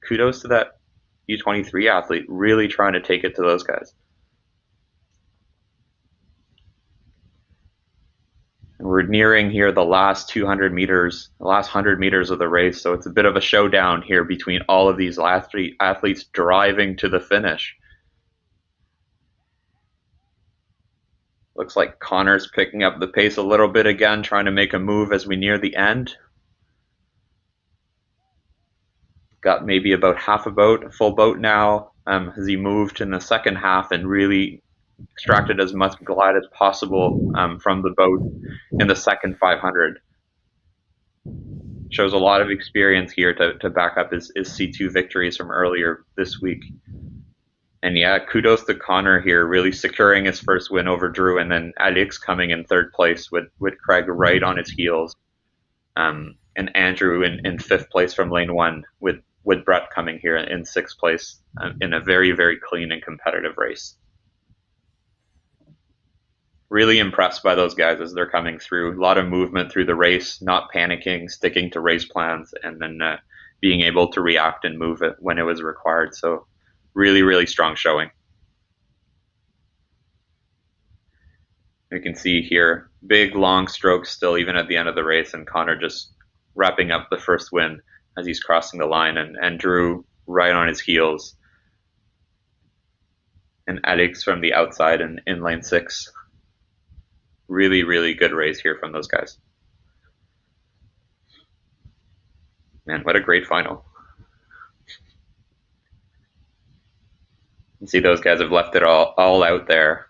Kudos to that U23 athlete, really trying to take it to those guys. We're nearing here the last 200 meters, the last 100 meters of the race, so it's a bit of a showdown here between all of these athletes driving to the finish. Looks like Connor's picking up the pace a little bit again, trying to make a move as we near the end. Got maybe about half a boat, a full boat now, as he moved in the second half and really extracted as much glide as possible from the boat in the second 500. Shows a lot of experience here to back up his C2 victories from earlier this week. And yeah, kudos to Connor here, really securing his first win over Drew, and then Alex coming in third place with Craig right on his heels, and Andrew in fifth place from lane 1 with Brett coming here in sixth place in a very, very clean and competitive race. Really impressed by those guys as they're coming through. A lot of movement through the race, not panicking, sticking to race plans, and then being able to react and move it when it was required. So really, really strong showing. You can see here, big long strokes still even at the end of the race, and Connor just wrapping up the first win as he's crossing the line, and Drew right on his heels. And Alex from the outside in lane 6. Really, really good race here from those guys. Man, what a great final. You see those guys have left it all out there.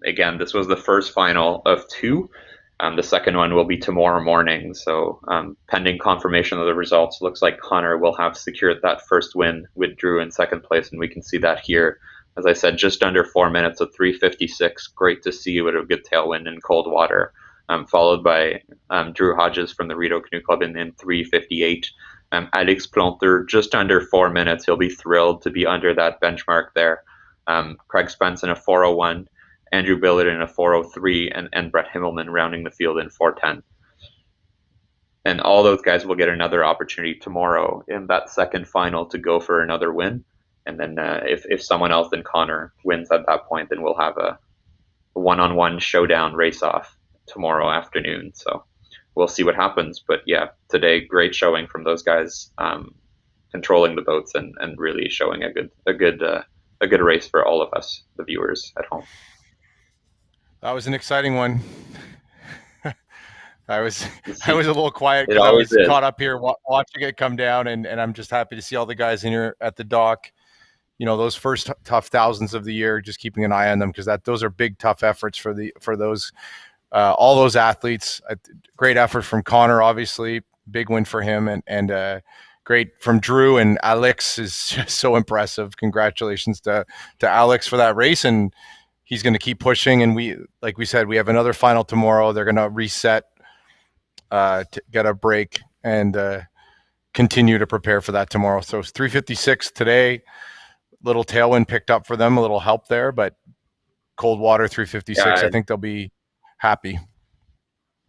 Again, this was the first final of two. The second one will be tomorrow morning. So pending confirmation of the results, looks like Connor will have secured that first win with Drew in second place, and we can see that here. As I said, just under 4 minutes of 3:56. Great to see with a good tailwind in cold water. Followed by Drew Hodges from the Rideau Canoe Club in 3:58. Alex Planter, just under 4 minutes. He'll be thrilled to be under that benchmark there. Craig Spence in a 4:01. Andrew Billett in a 4:03, and Brett Himmelman rounding the field in 4:10. And all those guys will get another opportunity tomorrow in that second final to go for another win. And then if someone else than Connor wins at that point, then we'll have a one-on-one showdown race-off tomorrow afternoon. So we'll see what happens. But yeah, today, great showing from those guys, controlling the boats and really showing a good race for all of us, the viewers at home. That was an exciting one. I was a little quiet because I was caught up here watching it come down, and I'm just happy to see all the guys in here at the dock. You know, those first tough thousands of the year, just keeping an eye on them, because those are big tough efforts for those all those athletes. Great effort from Connor, obviously, big win for him, and great from Drew, and Alex is just so impressive. Congratulations to Alex for that race, and he's going to keep pushing. And like we said, we have another final tomorrow. They're going to reset, to get a break, and continue to prepare for that tomorrow. So it's 3:56 today. Little tailwind picked up for them, a little help there, but cold water 3:56. I think they'll be happy.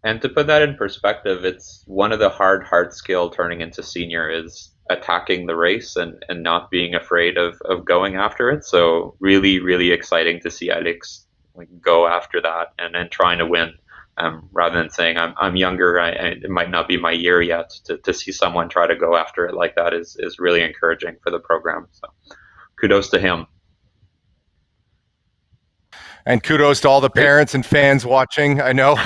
And to put that in perspective, it's one of the hard skill turning into senior is attacking the race and not being afraid of going after it. So really, really exciting to see Alex go after that and trying to win, rather than saying I'm younger, it might not be my year yet. To see someone try to go after it like that is really encouraging for the program. So kudos to him. And kudos to all the parents and fans watching. I know,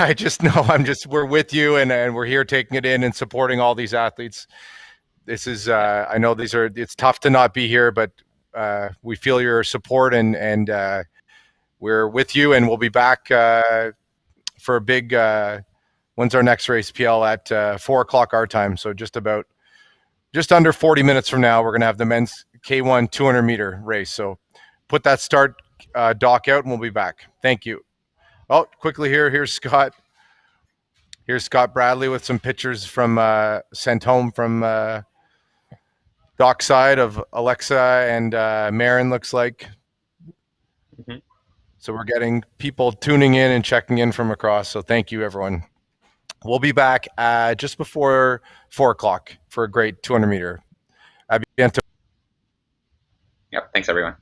we're with you, and we're here taking it in and supporting all these athletes. This is, I know it's tough to not be here, but we feel your support, and we're with you, and we'll be back for a big, when's our next race, PL, at 4:00 our time. So just under 40 minutes from now, we're going to have the men's K1 200 meter race. So put that start dock out, and we'll be back. Thank you. Oh, quickly here's Scott. Here's Scott Bradley with some pictures from sent home from dockside of Alexa and Marin, looks like. Mm-hmm. So we're getting people tuning in and checking in from across. So thank you, everyone. We'll be back just before 4:00 for a great 200 meter. Yep. Thanks, everyone.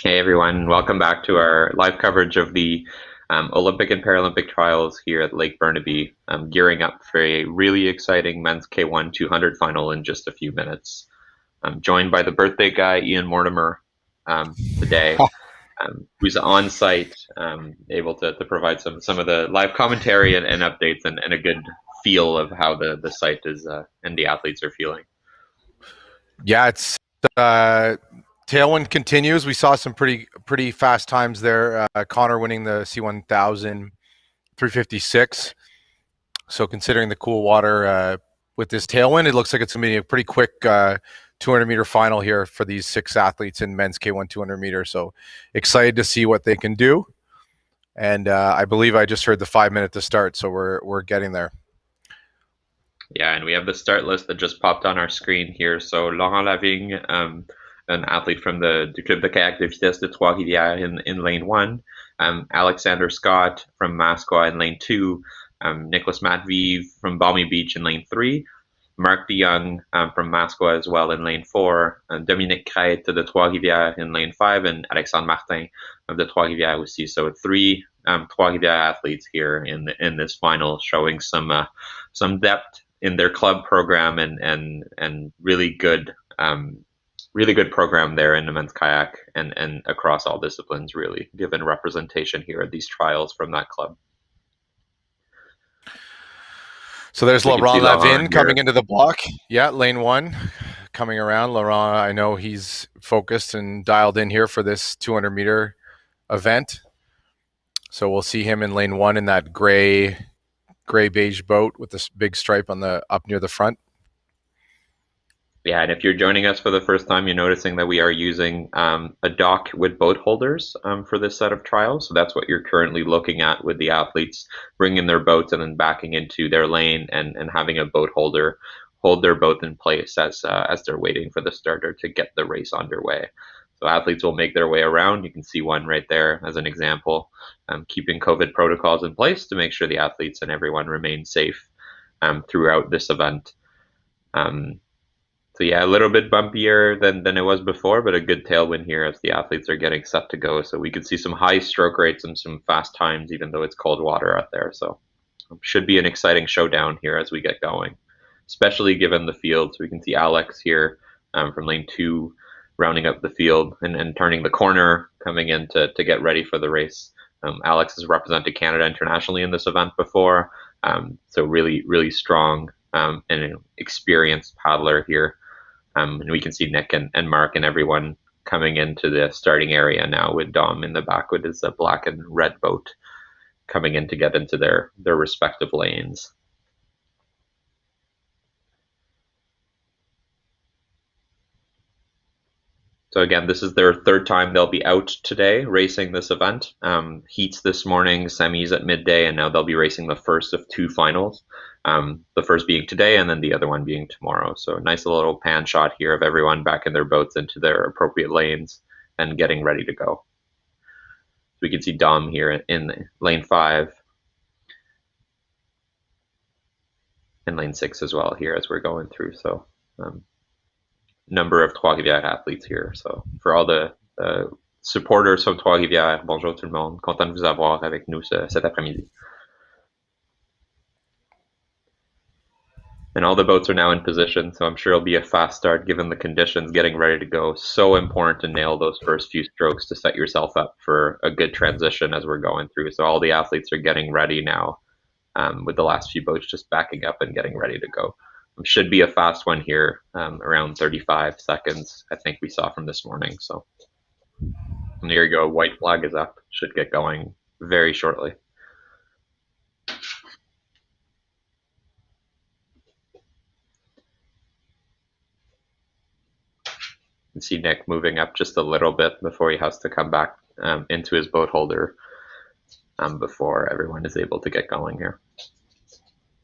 Hey everyone, welcome back to our live coverage of the Olympic and Paralympic trials here at Lake Burnaby. Gearing up for a really exciting men's K1 200 final in just a few minutes. I'm joined by the birthday guy, Ian Mortimer, today, who's on site, able to provide some of the live commentary and updates and a good feel of how the site is and the athletes are feeling. Yeah, it's tailwind continues. We saw some pretty fast times there. Connor winning the C1000 356. So considering the cool water with this tailwind, it looks like it's going to be a pretty quick 200-meter final here for these 6 athletes in men's K1 200 meter. So excited to see what they can do. And I believe I just heard the 5 minute to start, so we're getting there. Yeah, and we have the start list that just popped on our screen here. So Laurent Lavigne, an athlete from du Club de Kayak de Vitesse de Trois-Rivières in lane 1. Alexander Scott from Masqua in lane 2. Nicholas Matviv from Balmy Beach in lane 3. Marc DeYoung from Masqua as well in lane 4. Dominique Crête de Trois-Rivières in lane 5. And Alexandre Martin of the Trois-Rivières aussi. So 3 Trois-Rivières athletes here in this final, showing some depth in their club program and really good program there in the men's kayak and across all disciplines, really given representation here at these trials from that club. So there's Laurent Lavigne coming into the block. Yeah, lane 1 coming around. Laurent, I know he's focused and dialed in here for this 200 meter event. So we'll see him in lane 1 in that gray beige boat with this big stripe on the up near the front. Yeah, and if you're joining us for the first time, you're noticing that we are using a dock with boat holders for this set of trials. So that's what you're currently looking at, with the athletes bringing their boats and then backing into their lane and having a boat holder hold their boat in place as they're waiting for the starter to get the race underway. So athletes will make their way around. You can see one right there as an example, keeping COVID protocols in place to make sure the athletes and everyone remain safe throughout this event. So yeah, a little bit bumpier than it was before, but a good tailwind here as the athletes are getting set to go. So we could see some high stroke rates and some fast times, even though it's cold water out there. So should be an exciting showdown here as we get going, especially given the field. So we can see Alex here from lane 2 rounding up the field and turning the corner, coming in to get ready for the race. Alex has represented Canada internationally in this event before, so really strong and an experienced paddler here. And we can see Nick and Mark and everyone coming into the starting area now, with Dom in the back with his black and red boat coming in to get into their respective lanes. So again, this is their 3rd time they'll be out today racing this event. Heats this morning, semis at midday, and now they'll be racing the first of 2 finals. The first being today and then the other one being tomorrow. So a nice little pan shot here of everyone back in their boats into their appropriate lanes and getting ready to go. We can see Dom here in lane 5 and lane 6 as well here as we're going through. So number of Trois-Rivières athletes here. So for all the supporters from Trois-Rivières, bonjour tout le monde, content de vous avoir avec nous cet après-midi. And all the boats are now in position, so I'm sure it'll be a fast start given the conditions, getting ready to go. So important to nail those first few strokes to set yourself up for a good transition as we're going through. So all the athletes are getting ready now, with the last few boats just backing up and getting ready to go. Should be a fast one here, around 35 seconds, I think we saw from this morning. So and there you go, white flag is up, should get going very shortly. You can see Nick moving up just a little bit before he has to come back into his boat holder before everyone is able to get going here.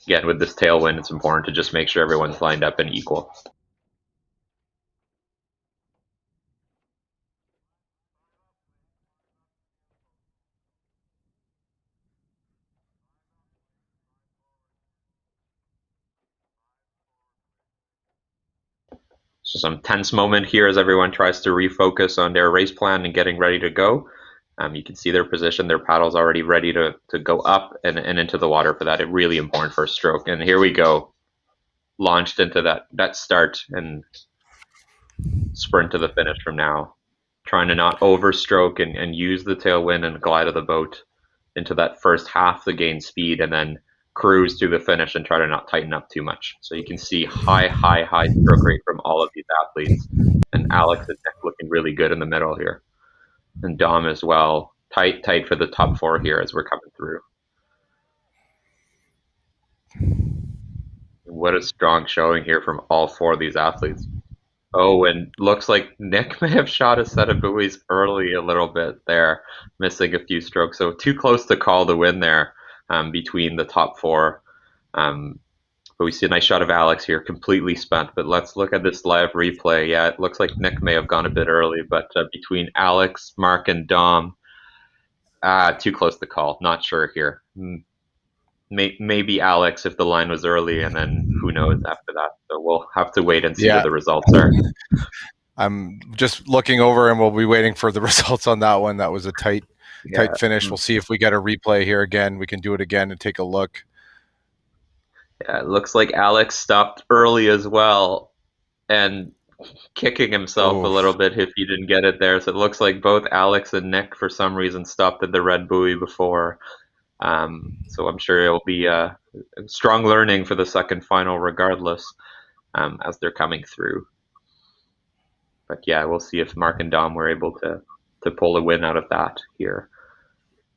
Again, with this tailwind, it's important to just make sure everyone's lined up and equal. So some tense moment here as everyone tries to refocus on their race plan and getting ready to go. You can see their position, their paddles already ready to go up and into the water for that. A really important first stroke. And here we go. Launched into that start and sprint to the finish from now. Trying to not overstroke and use the tailwind and glide of the boat into that first half to gain speed and then cruise to the finish and try to not tighten up too much. So you can see high stroke rate from all of these athletes. And Alex and Nick looking really good in the middle here. And Dom as well. Tight for the top 4 here as we're coming through. What a strong showing here from all 4 of these athletes. Oh, and looks like Nick may have shot a set of buoys early a little bit there, missing a few strokes. So too close to call the win there between the top 4. But we see a nice shot of Alex here, completely spent. But let's look at this live replay. Yeah, it looks like Nick may have gone a bit early, but between Alex, Mark, and Dom, too close to call. Not sure here. Maybe Alex if the line was early, and then who knows after that. So we'll have to wait and see what the results are. I'm just looking over, and we'll be waiting for the results on that one. That was a tight finish. We'll see if we get a replay here again. We can do it again and take a look. Yeah, it looks like Alex stopped early as well, and kicking himself a little bit if he didn't get it there. So it looks like both Alex and Nick, for some reason, stopped at the red buoy before. So I'm sure it'll be a strong learning for the second final regardless as they're coming through. But yeah, we'll see if Mark and Dom were able to pull a win out of that here.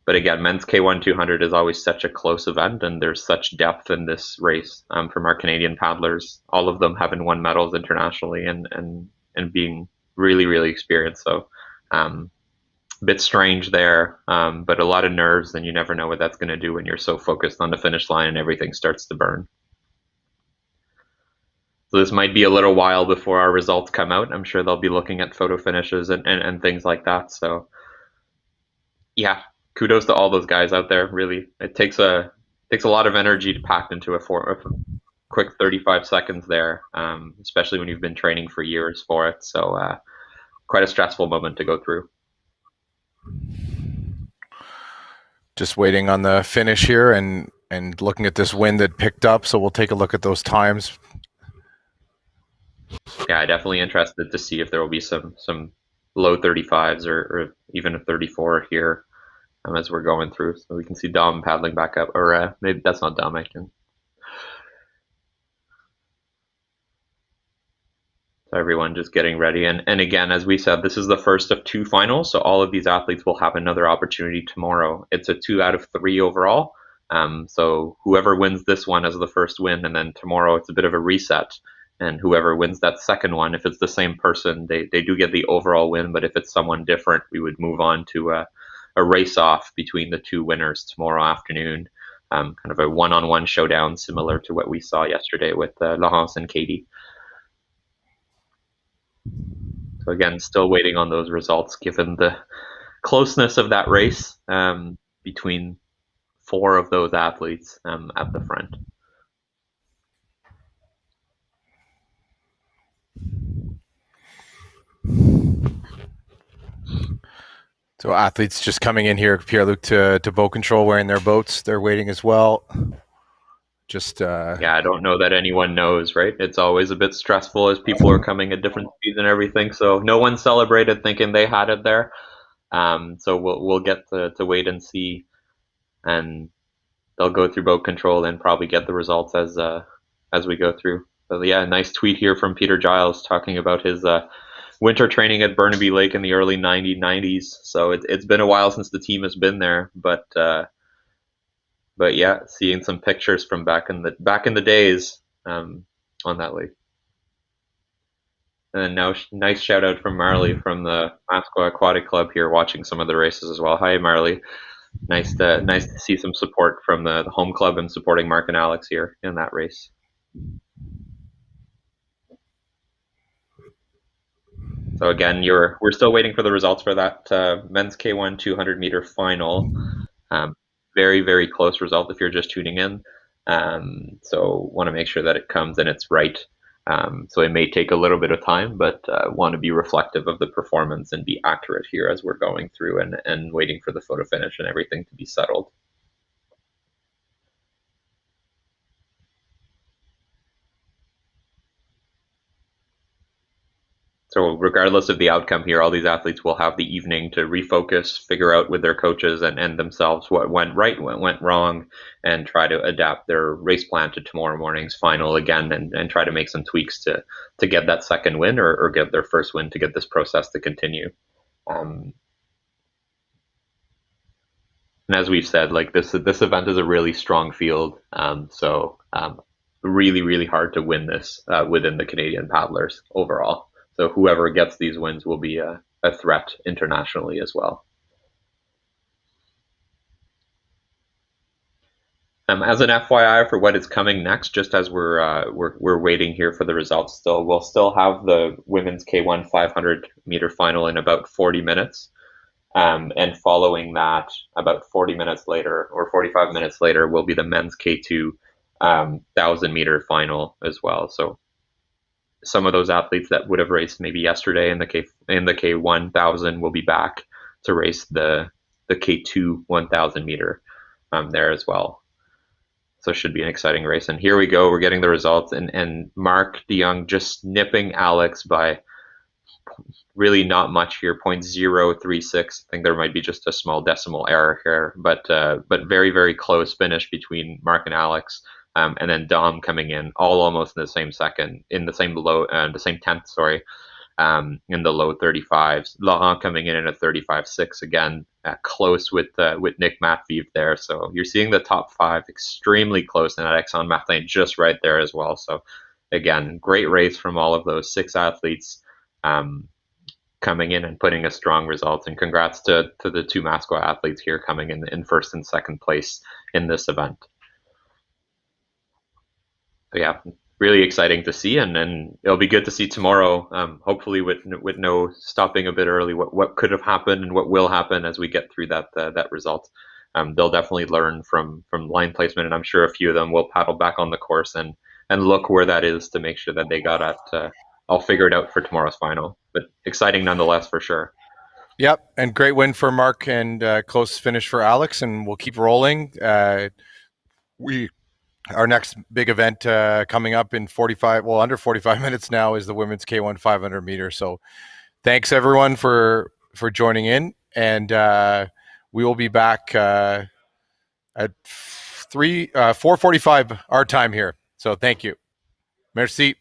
But again, men's K1 200 is always such a close event, and there's such depth in this race from our Canadian paddlers, all of them having won medals internationally and being really, really experienced. So a bit strange there, but a lot of nerves, and you never know what that's going to do when you're so focused on the finish line and everything starts to burn. So this might be a little while before our results come out. I'm sure they'll be looking at photo finishes and things like that. So yeah, kudos to all those guys out there. Really, it takes a lot of energy to pack into a quick 35 seconds there, especially when you've been training for years for it. So quite a stressful moment to go through. Just waiting on the finish here and looking at this wind that picked up. So we'll take a look at those times. Yeah, definitely interested to see if there will be some low 35s or even a 34 here as we're going through. So we can see Dom paddling back up, or maybe that's not Dom. I can. So everyone just getting ready. And again, as we said, this is the first of 2 finals. So all of these athletes will have another opportunity tomorrow. It's a 2 out of 3 overall. So whoever wins this one as the first win, and then tomorrow it's a bit of a reset. And whoever wins that second one, if it's the same person, they do get the overall win. But if it's someone different, we would move on to a race off between the 2 winners tomorrow afternoon. Kind of a one-on-one showdown, similar to what we saw yesterday with Laurence and Katie. So again, still waiting on those results, given the closeness of that race between 4 of those athletes at the front. So athletes just coming in here, Pierre-Luc, to boat control, wearing their boats. They're waiting as well. Just yeah, I don't know that anyone knows, right? It's always a bit stressful as people are coming at different speeds and everything. So no one celebrated thinking they had it there. So we'll get to wait and see, and they'll go through boat control and probably get the results as we go through. So yeah, nice tweet here from Peter Giles talking about his winter training at Burnaby Lake in the early 1990s. So it's been a while since the team has been there, but yeah, seeing some pictures from back in the days on that lake. And then now, nice shout out from Marley from the Masco Aquatic Club here, watching some of the races as well. Hi, Marley. Nice to see some support from the home club and supporting Mark and Alex here in that race. So again, we're still waiting for the results for that men's K1 200 meter final. Very, very close result if you're just tuning in. So want to make sure that it comes and it's right. So it may take a little bit of time, but want to be reflective of the performance and be accurate here as we're going through and waiting for the photo finish and everything to be settled. So regardless of the outcome here, all these athletes will have the evening to refocus, figure out with their coaches and themselves what went right, what went wrong, and try to adapt their race plan to tomorrow morning's final again and try to make some tweaks to get that second win or get their first win to get this process to continue. And as we've said, like this event is a really strong field. Really, really hard to win this within the Canadian paddlers overall. So whoever gets these wins will be a threat internationally as well. As an FYI for what is coming next, just as we're waiting here for the results, still we'll still have the women's K1 500 meter final in about 40 minutes, and following that, about 40 minutes later or 45 minutes later, will be the men's K2 1,000 meter final as well. So some of those athletes that would have raced maybe yesterday in the K1 1,000 will be back to race the K2 1,000 meter there as well. So it should be an exciting race. And here we go. We're getting the results, and Mark DeYoung just nipping Alex by really not much here, 0.036. I think there might be just a small decimal error here, but very, very close finish between Mark and Alex. And then Dom coming in all almost in the same second, in the same the same tenth, sorry, in the low 35s. Laurent coming in at a 35.6 again, close with Nick Matviv there. So you're seeing the top five extremely close, and Alexandre Martin just right there as well. So again, great race from all of those 6 athletes. Coming in and putting a strong result, and congrats to the 2 Mascot athletes here coming in first and second place in this event. So yeah, really exciting to see, and it'll be good to see tomorrow. Hopefully, with no stopping a bit early, what could have happened and what will happen as we get through that result. They'll definitely learn from line placement, and I'm sure a few of them will paddle back on the course and look where that is to make sure that they got it all figured out for tomorrow's final. But exciting nonetheless, for sure. Yep, and great win for Mark and close finish for Alex, and we'll keep rolling. Our next big event coming up in under 45 minutes now is the women's K1 500 meter. So thanks everyone for joining in, and we will be back at 4:45 our time here. So thank you. Merci.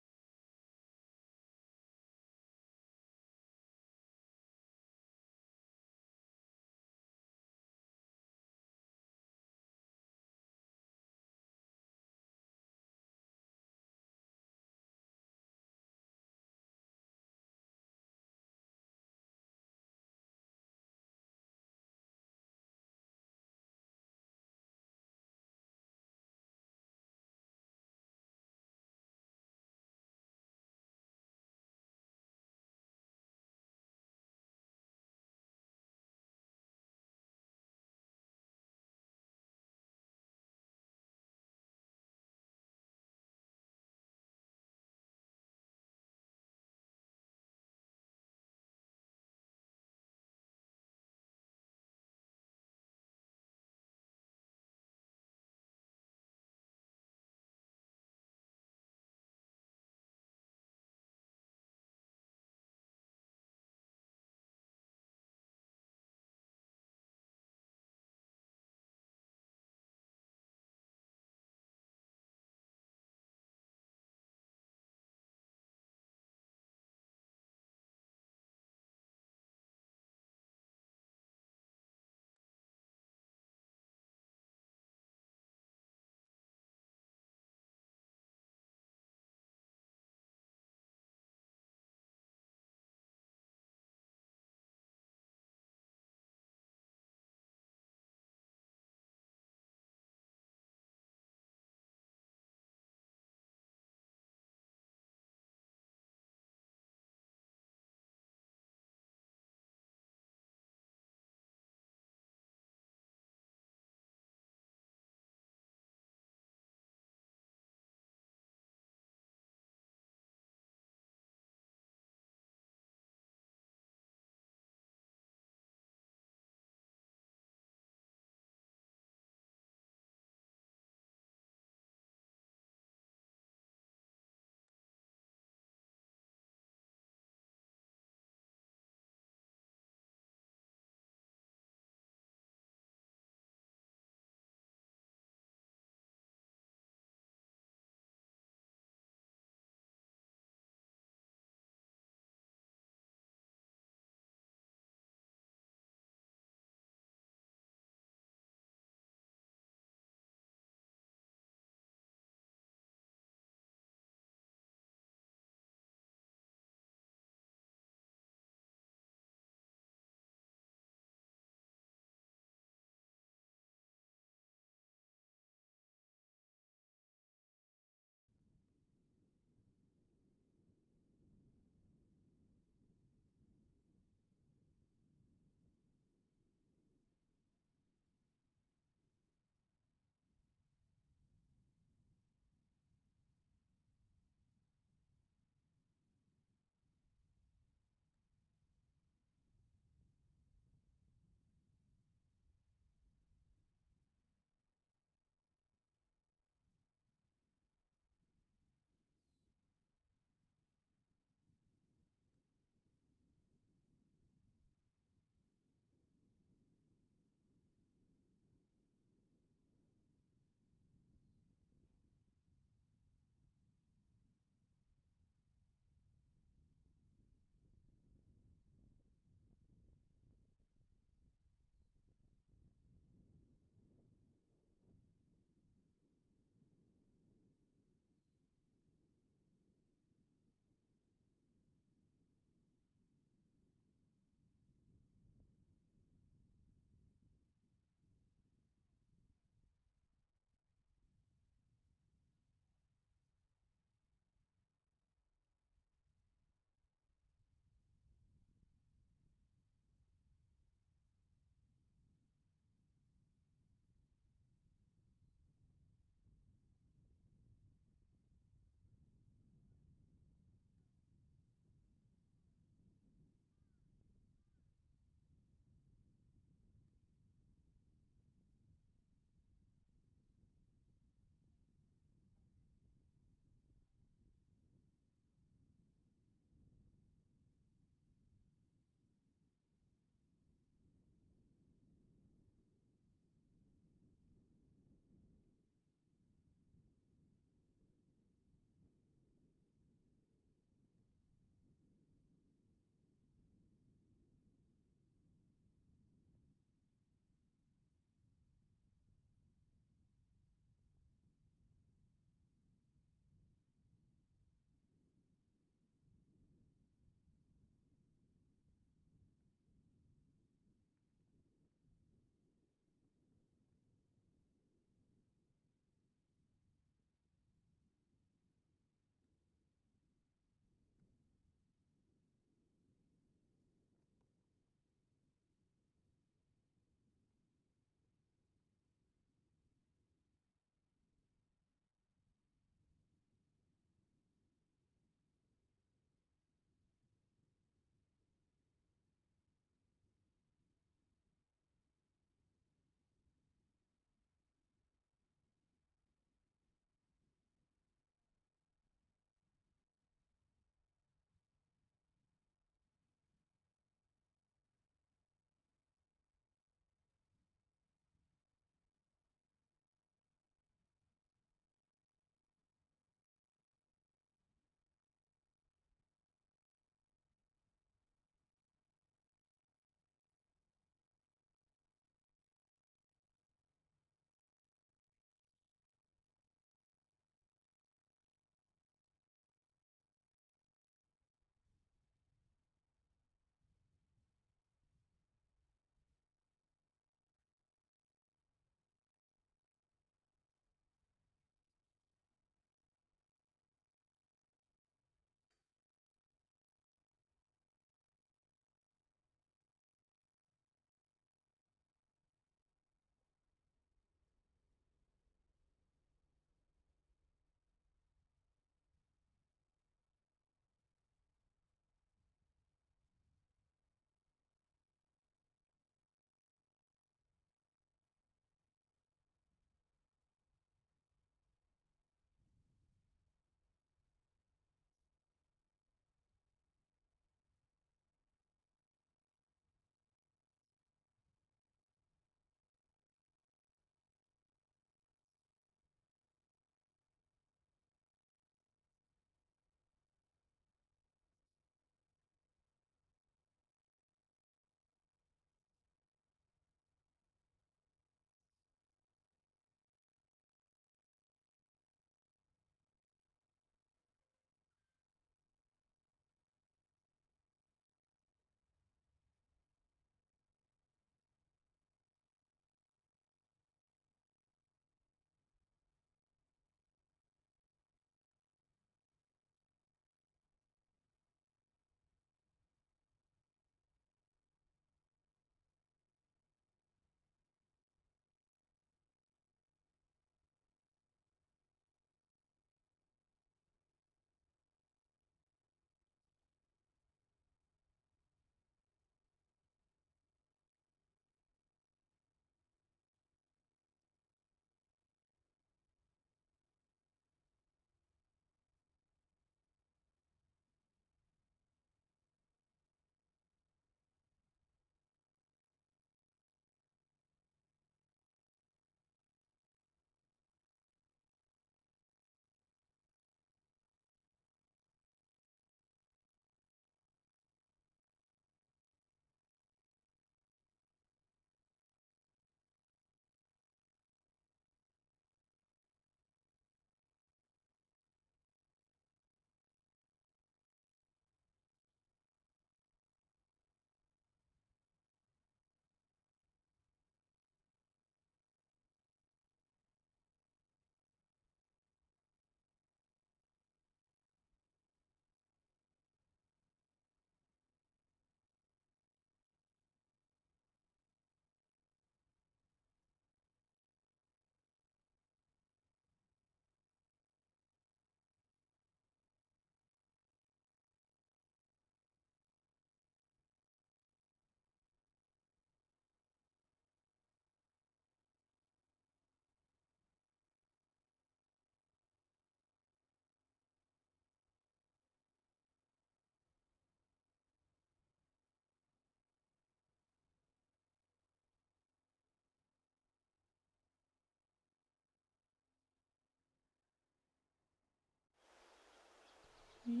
The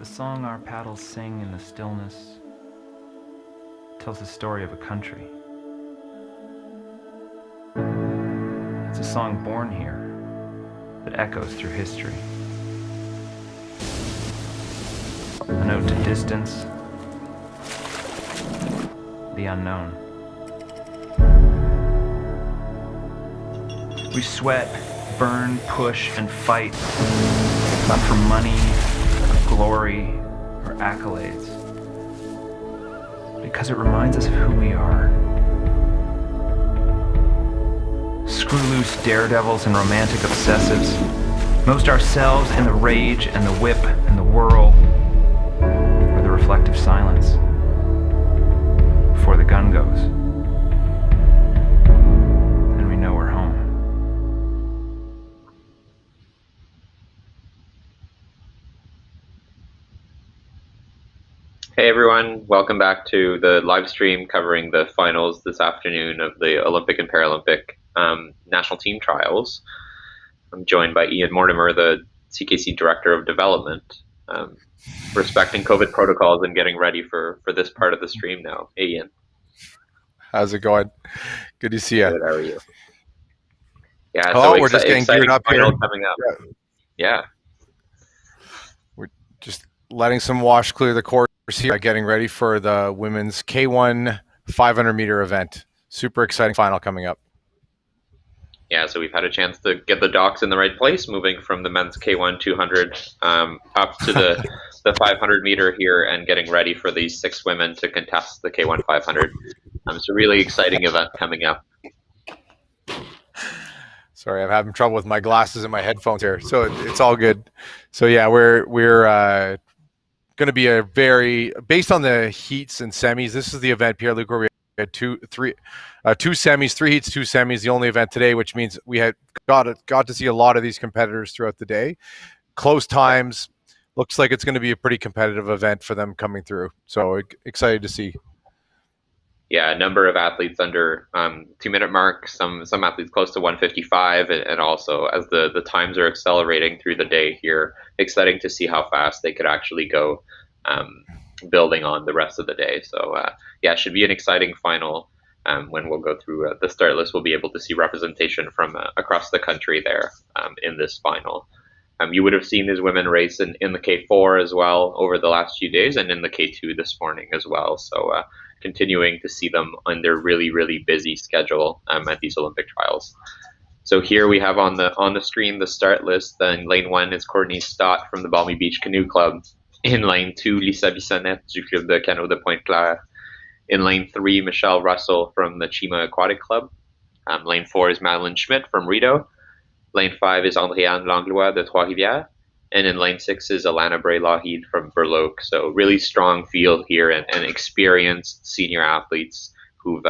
song our paddles sing in the stillness tells the story of a country. It's a song born here that echoes through history. An ode to distance, the unknown. We sweat, burn, push, and fight, not for money, or glory, or accolades, because it reminds us of who we are. Screw loose daredevils and romantic obsessives, most ourselves in the rage and the whip and the whirl, or the reflective silence before the gun goes, and we know we're home. Hey everyone, welcome back to the live stream covering the finals this afternoon of the Olympic and Paralympic national team trials. I'm joined by Ian Mortimer, the CKC Director of Development, respecting COVID protocols and getting ready for this part of the stream now. Hey Ian. How's it going? Good to see you. Good, how are you? Yeah, oh, so we're just getting geared up here. Coming up. Yeah. We're just letting some wash clear the course here, getting ready for the women's K1 500 meter event. Super exciting final coming up. Yeah, so we've had a chance to get the docks in the right place, moving from the men's K1 200 up to the 500 meter here and getting ready for these 6 women to contest the K1 500. It's a really exciting event coming up. Sorry, I'm having trouble with my glasses and my headphones here, so it's all good. So yeah, we're going to be a very, based on the heats and semis, this is the event, Pierre-Luc, where we had two semis, 3 heats, 2 semis, the only event today, which means we had got to see a lot of these competitors throughout the day. Close times, looks like it's going to be a pretty competitive event for them coming through. So excited to see. Yeah, a number of athletes under 2-minute mark, some athletes close to 1:55, and also as the times are accelerating through the day here, exciting to see how fast they could actually go, building on the rest of the day. So yeah, it should be an exciting final. When we'll go through the start list, we'll be able to see representation from across the country there in this final. You would have seen these women race in the K4 as well over the last few days, and in the K2 this morning as well. So continuing to see them on their really, really busy schedule at these Olympic trials. So here we have on the screen the start list. In lane 1 is Courtney Stott from the Balmy Beach Canoe Club. In lane 2, Lisa Bissonnette du Club de Canoë de Pointe-Claire. In lane 3, Michelle Russell from the Chima Aquatic Club. Lane 4 is Madeline Schmidt from Rideau. Lane 5 is Andréane Langlois de Trois-Rivières. And in lane 6 is Alana Bray-Lougheed from Burloak. So really strong field here and experienced senior athletes who've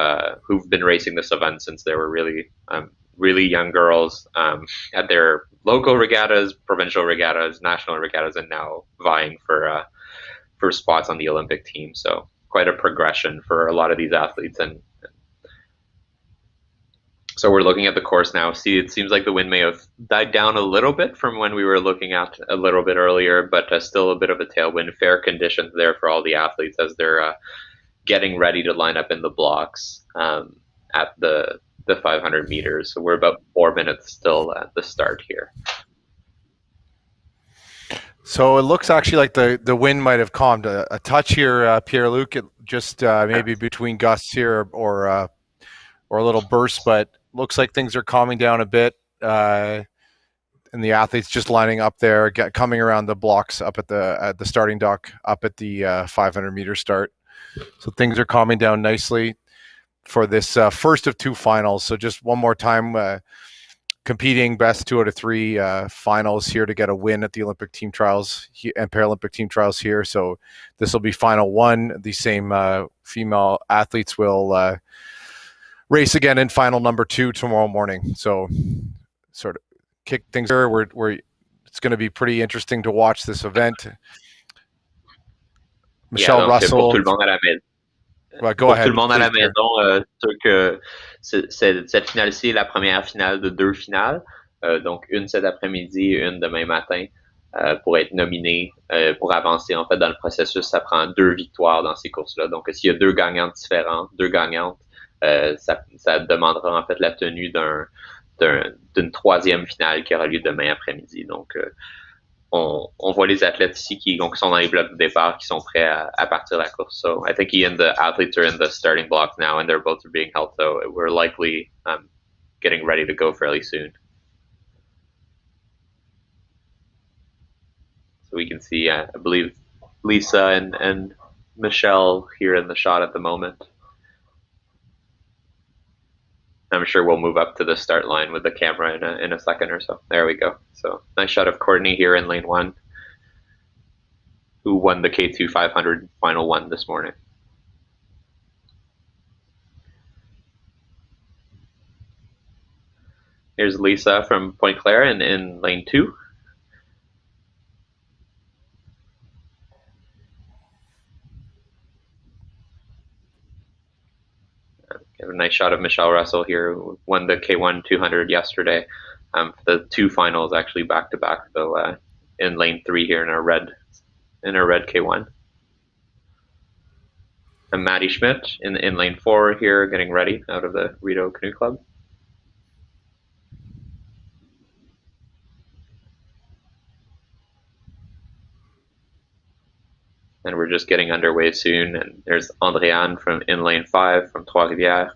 been racing this event since they were really young girls at their local regattas, provincial regattas, national regattas, and now vying for spots on the Olympic team. So quite a progression for a lot of these athletes. And so we're looking at the course now. See, it seems like the wind may have died down a little bit from when we were looking at a little bit earlier, but still a bit of a tailwind. Fair conditions there for all the athletes as they're getting ready to line up in the blocks at the 500 meters. So we're about 4 minutes still at the start here. So it looks actually like the wind might have calmed a touch here, Pierre-Luc. Just maybe between gusts here or a little burst, but looks like things are calming down a bit. And the athletes just lining up there, coming around the blocks up at the starting dock, up at the 500 meter start. So things are calming down nicely for this first of 2 finals. So just one more time, competing best 2 out of 3 finals here to get a win at the Olympic team trials and Paralympic team trials here. So this will be final 1. The same female athletes will race again in final number 2 tomorrow morning. So sort of kick things here. It's going to be pretty interesting to watch this event. Michelle Russell. Pour tout le monde à la maison. Well, go pour ahead, tout le monde à la please, maison, sûr que cette finale-ci est la première finale de 2 finales. Donc une cet après-midi, une demain matin, pour être nominé, pour avancer en fait dans le processus. Ça prend 2 victoires dans ces courses-là. Donc s'il y a 2 gagnantes différentes, 2 gagnantes, ça demandera en fait la tenue d'une 3e finale qui aura lieu demain après-midi. Donc on voit les athlètes ici qui sont dans les blocs de départ, qui sont prêts à partir de la course. So I think Ian, the athletes are in the starting blocks now, and they're both being held. So we're likely getting ready to go fairly soon. So we can see, I believe, Lisa and Michelle here in the shot at the moment. I'm sure we'll move up to the start line with the camera in a second or so. There we go. So nice shot of Courtney here in lane 1, who won the K2 500 final 1 this morning. Here's Lisa from Point Claire in lane 2. A nice shot of Michelle Russell here, who won the K1 200 yesterday. The 2 finals actually back to back, though, in lane 3 here in our red K1. And Maddie Schmidt in lane 4 here, getting ready out of the Rideau Canoe Club. And we're just getting underway soon. And there's Andréane from in lane 5 from Trois-Rivières.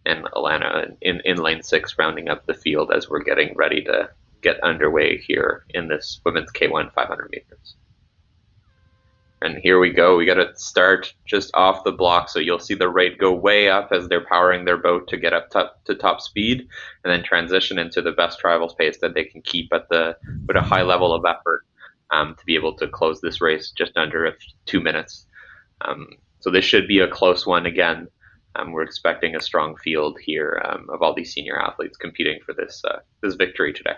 And Alana in lane 6, rounding up the field as we're getting ready to get underway here in this women's K1 500 meters. And here we go. We got to start just off the block. So you'll see the rate go way up as they're powering their boat to get up to top speed, and then transition into the best trials pace that they can keep with a high level of effort to be able to close this race just under 2 minutes. So this should be a close one again. We're expecting a strong field here of all these senior athletes competing for this victory today.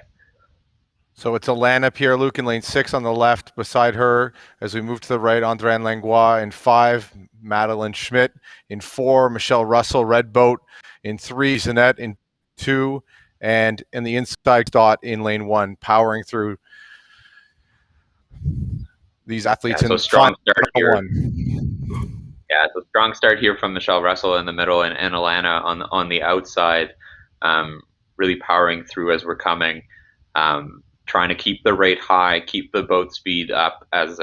So it's Alana Pierre-Luc in lane 6 on the left. Beside her, as we move to the right, Andréane Langlois in 5, Madeline Schmidt in 4, Michelle Russell, red boat in 3, Zanette in 2, and in the inside dot in lane 1, powering through these athletes. Yeah, so strong start here. 1. Yeah, so strong start here from Michelle Russell in the middle and Alana on the outside, really powering through as we're coming. Trying to keep the rate high, keep the boat speed up as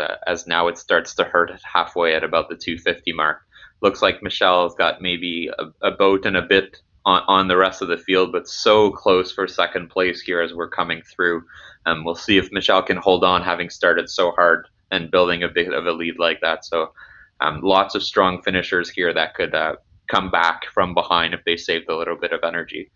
now it starts to hurt halfway at about the 250 mark. Looks like Michelle's got maybe a boat and a bit on the rest of the field, but so close for second place here as we're coming through. We'll see if Michelle can hold on, having started so hard and building a bit of a lead like that. So lots of strong finishers here that could come back from behind if they saved a little bit of energy.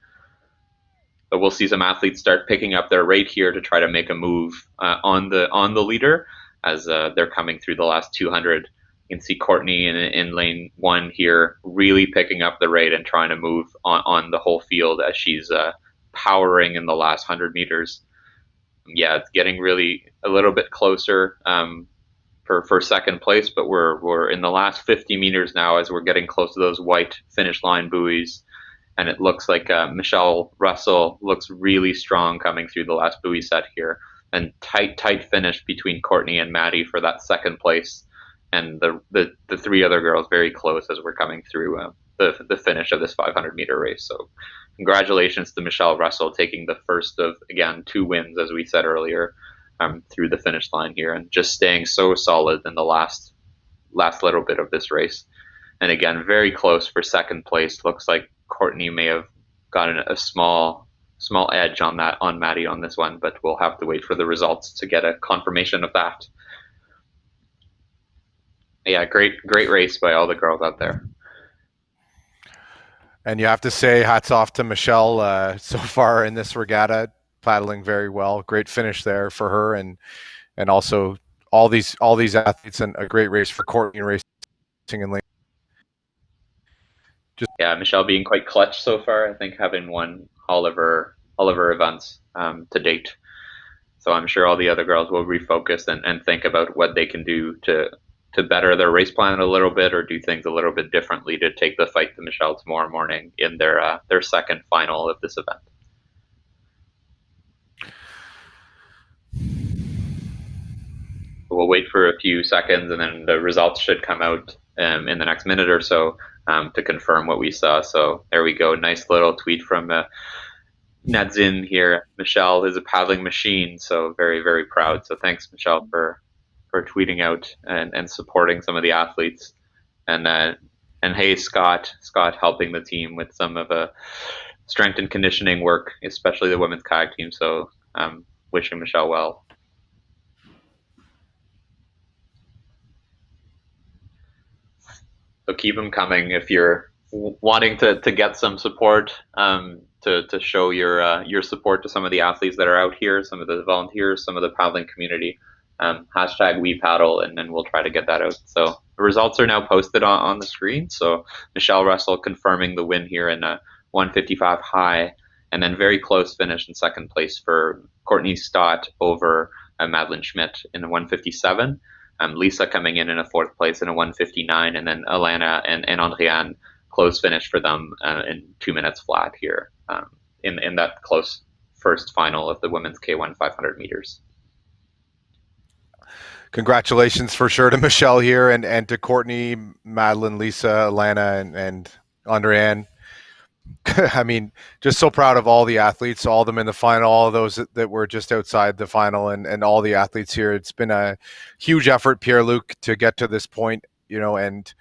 But we'll see some athletes start picking up their rate here to try to make a move on the leader as they're coming through the last 200. You can see Courtney in lane 1 here really picking up the rate and trying to move on the whole field as she's powering in the last 100 meters. Yeah, it's getting really a little bit closer for second place, but we're in the last 50 meters now as we're getting close to those white finish line buoys. And it looks like Michelle Russell looks really strong coming through the last buoy set here. And tight finish between Courtney and Maddie for that second place. And the 3 other girls very close as we're coming through the finish of this 500-meter race. So congratulations to Michelle Russell taking the first of, again, 2 wins, as we said earlier, through the finish line here. And just staying so solid in the last little bit of this race. And again, very close for second place. Looks like Courtney may have gotten a small edge on Maddie on this one, but we'll have to wait for the results to get a confirmation of that. Yeah, great race by all the girls out there. And you have to say hats off to Michelle so far in this regatta, paddling very well. Great finish there for her, and also all these athletes, and a great race for Courtney racing in lane. Yeah, Michelle being quite clutch so far. I think having won all of her events to date. So I'm sure all the other girls will refocus and think about what they can do to better their race plan a little bit, or do things a little bit differently to take the fight to Michelle tomorrow morning in their second final of this event. we'll wait for a few seconds, and then the results should come out in the next minute or so to confirm what we saw. So there we go. Nice little tweet from Nadzin here. Michelle is a paddling machine, so very, very proud. So thanks, Michelle, for tweeting out and supporting some of the athletes. And hey, Scott helping the team with some of strength and conditioning work, especially the women's kayak team. So wishing Michelle well. So keep them coming if you're wanting to get some support, to show your support to some of the athletes that are out here, some of the volunteers, some of the paddling community. Hashtag we paddle, and then we'll try to get that out. So the results are now posted on the screen. So Michelle Russell confirming the win here in a 155 high, and then very close finish in second place for Courtney Stott over Madeline Schmidt in a 157. Lisa coming in a fourth place in a 159, and then Alana and Andriane close finish for them in 2 minutes flat here in that close first final of the women's K1 500 meters. Congratulations for sure to Michelle here and to Courtney, Madeline, Lisa, Alana, and Andriane. I mean, just so proud of all the athletes, all of them in the final, all of those that were just outside the final, and all the athletes here. It's been a huge effort, Pierre-Luc, to get to this point, and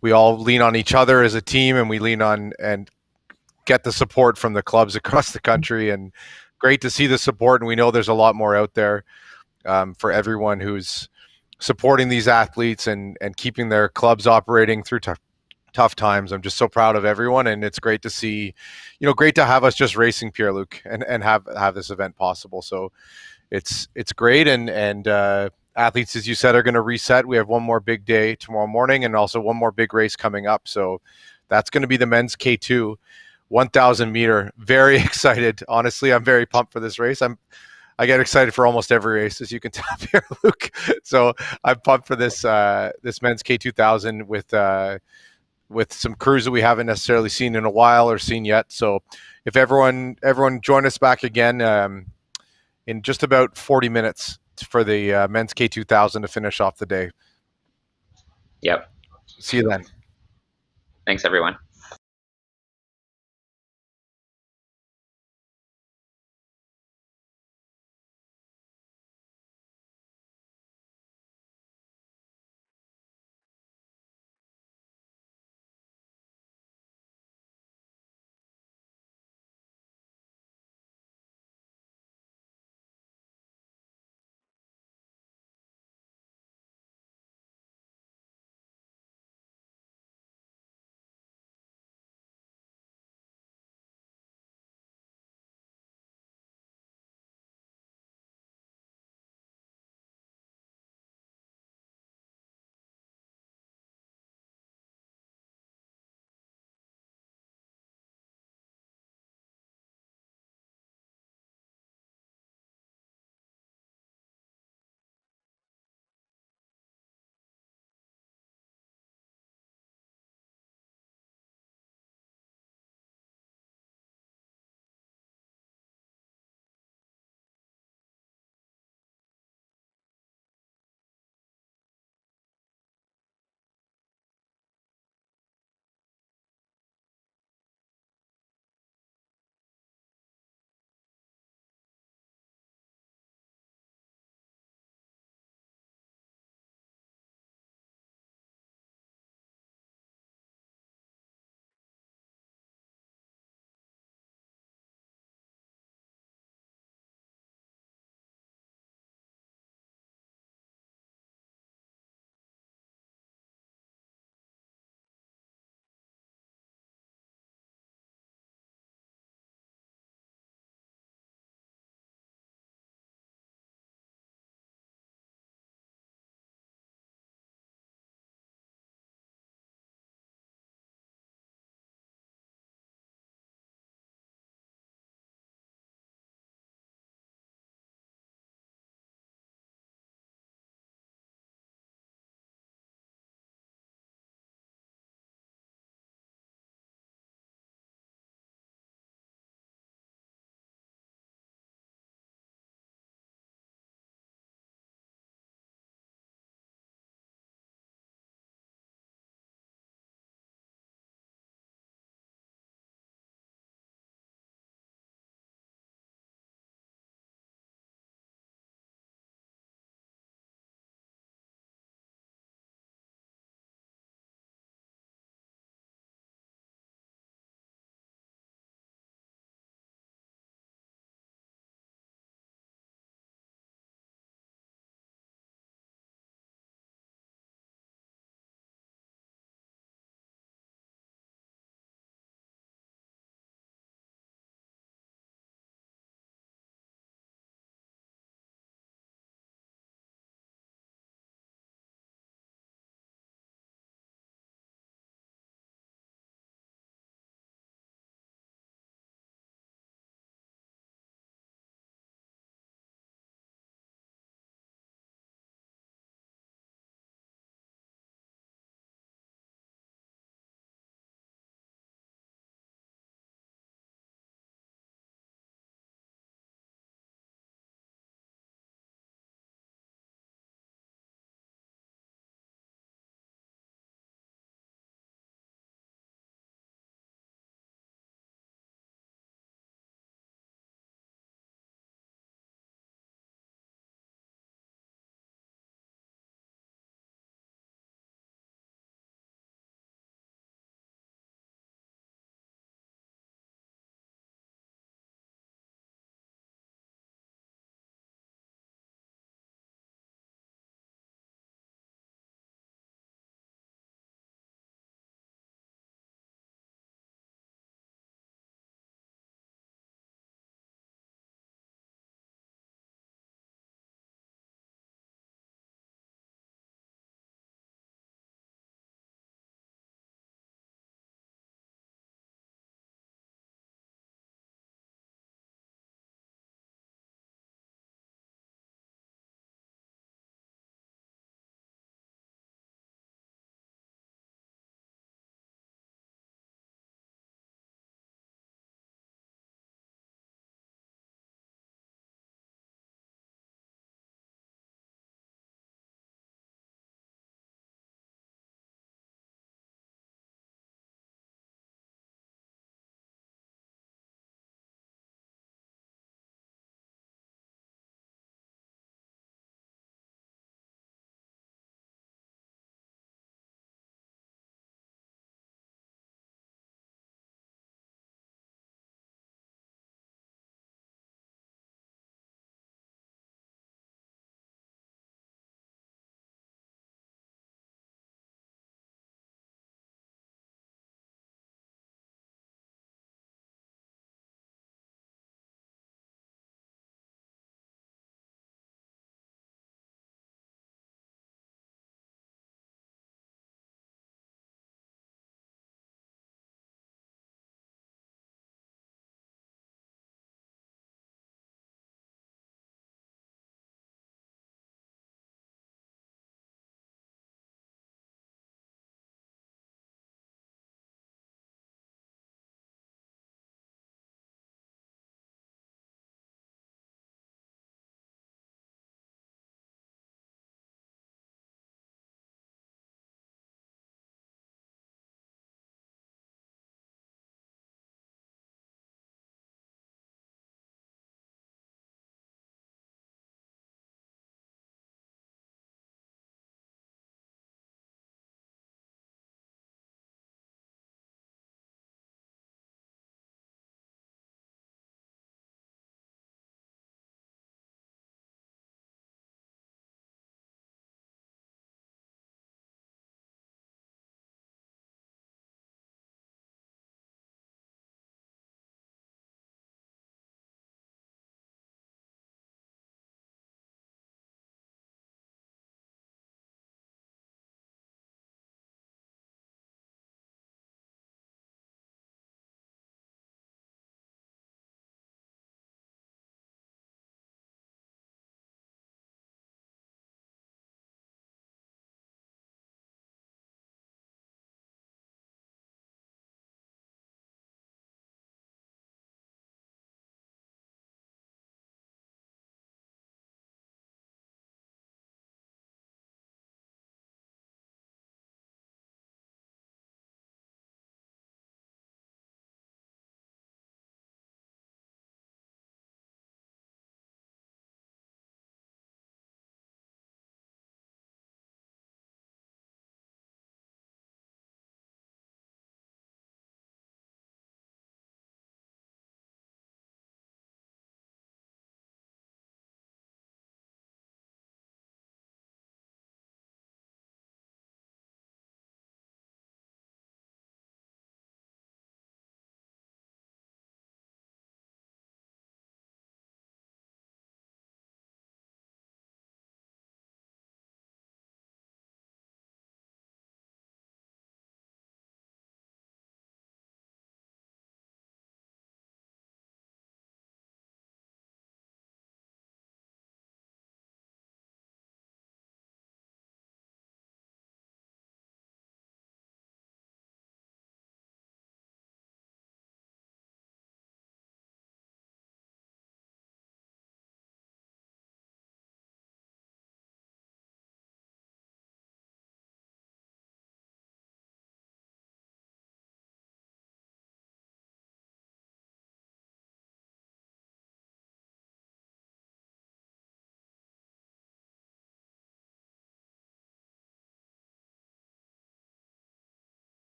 we all lean on each other as a team, and we lean on and get the support from the clubs across the country. And great to see the support, and we know there's a lot more out there for everyone who's supporting these athletes and keeping their clubs operating through tough times. I'm just so proud of everyone, and it's great to see, great to have us just racing, Pierre-Luc, and have this event possible. So it's great, and athletes, as you said, are going to reset. We have one more big day tomorrow morning, and also one more big race coming up. So that's going to be the men's K2 1,000 meter. Very excited. Honestly, I'm very pumped for this race. I get excited for almost every race, as you can tell, Pierre-Luc. So I'm pumped for this men's K2000 with some crews that we haven't necessarily seen in a while or seen yet. So if everyone join us back again in just about 40 minutes for the men's K2000 to finish off the day. Yep. See you then. Thanks, everyone.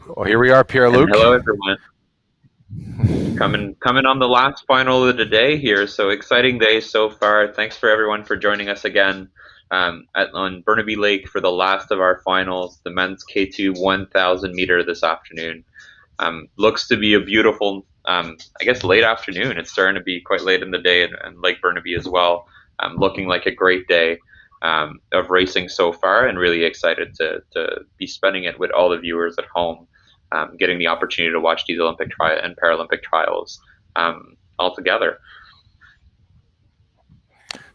Well, here we are, Pierre-Luc. And hello, everyone. Coming on the last final of the day here. So exciting day so far. Thanks for everyone for joining us again on Burnaby Lake for the last of our finals, the men's K2 1,000 meter this afternoon. Looks to be a beautiful, I guess, late afternoon. It's starting to be quite late in the day, and Lake Burnaby as well. Looking like a great day of racing so far, and really excited to be spending it with all the viewers at home, getting the opportunity to watch these Olympic and Paralympic trials all together.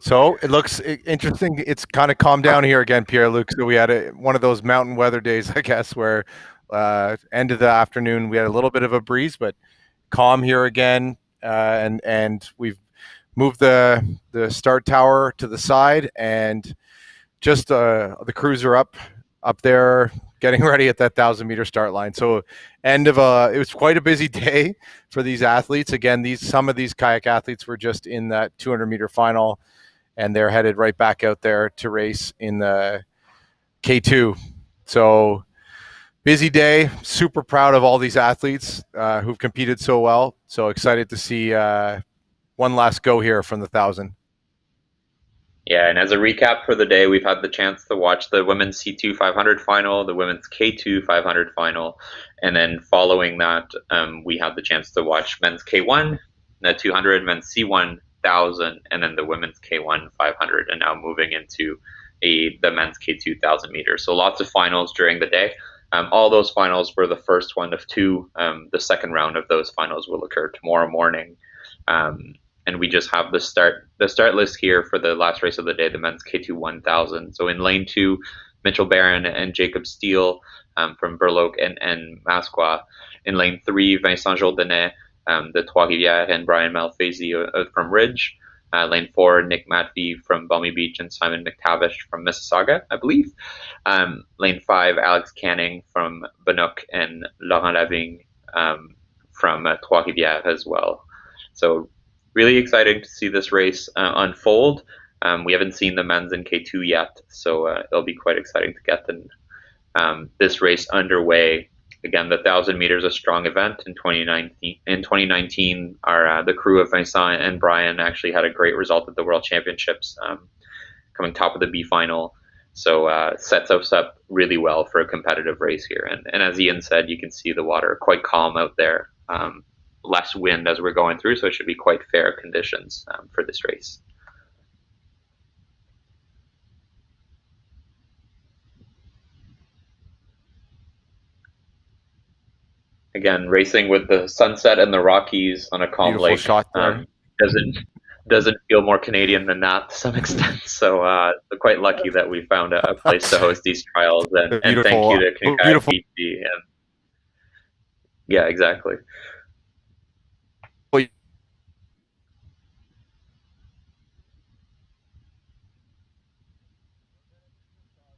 So it looks interesting. It's kind of calmed down here again, Pierre-Luc. So we had one of those mountain weather days, I guess, where end of the afternoon we had a little bit of a breeze, but calm here again. And we've moved the start tower to the side, and just the crews are up there getting ready at that 1,000-meter start line. So it was quite a busy day for these athletes. Again, some of these kayak athletes were just in that 200-meter final, and they're headed right back out there to race in the K2. So busy day. Super proud of all these athletes who've competed so well. So excited to see one last go here from the 1,000. Yeah, and as a recap for the day, we've had the chance to watch the women's C2 500 final, the women's K2 500 final, and then following that, we had the chance to watch men's K1, the 200, men's C1 1,000, and then the women's K1 500, and now moving into the men's K2 1,000 meters. So lots of finals during the day. All those finals were the first one of two. The second round of those finals will occur tomorrow morning. And we just have the start list here for the last race of the day, the men's K2 1,000. So in lane 2, Mitchell Barron and Jacob Steele from Burloak and Masqua. In lane 3, Vincent Jourdanet, the Trois-Rivières, and Brian Malfazy from Ridge. Lane 4, Nick Matvey from Balmy Beach and Simon McTavish from Mississauga, I believe. Lane 5, Alex Canning from Bannock and Laurent Lavigne from Trois-Rivières as well. So really exciting to see this race unfold. We haven't seen the men's in K2 yet, so it'll be quite exciting to get this race underway. Again, the 1,000 meters a strong event in 2019. In 2019, the crew of Vincent and Brian actually had a great result at the World Championships, coming top of the B final. So sets us up really well for a competitive race here. And as Ian said, you can see the water quite calm out there. Less wind as we're going through, so it should be quite fair conditions for this race. Again, racing with the sunset and the Rockies on a calm Beautiful lake shot there. doesn't feel more Canadian than that to some extent. So we're quite lucky that we found a place to host these trials, and thank you to Kayak BC. And yeah, exactly.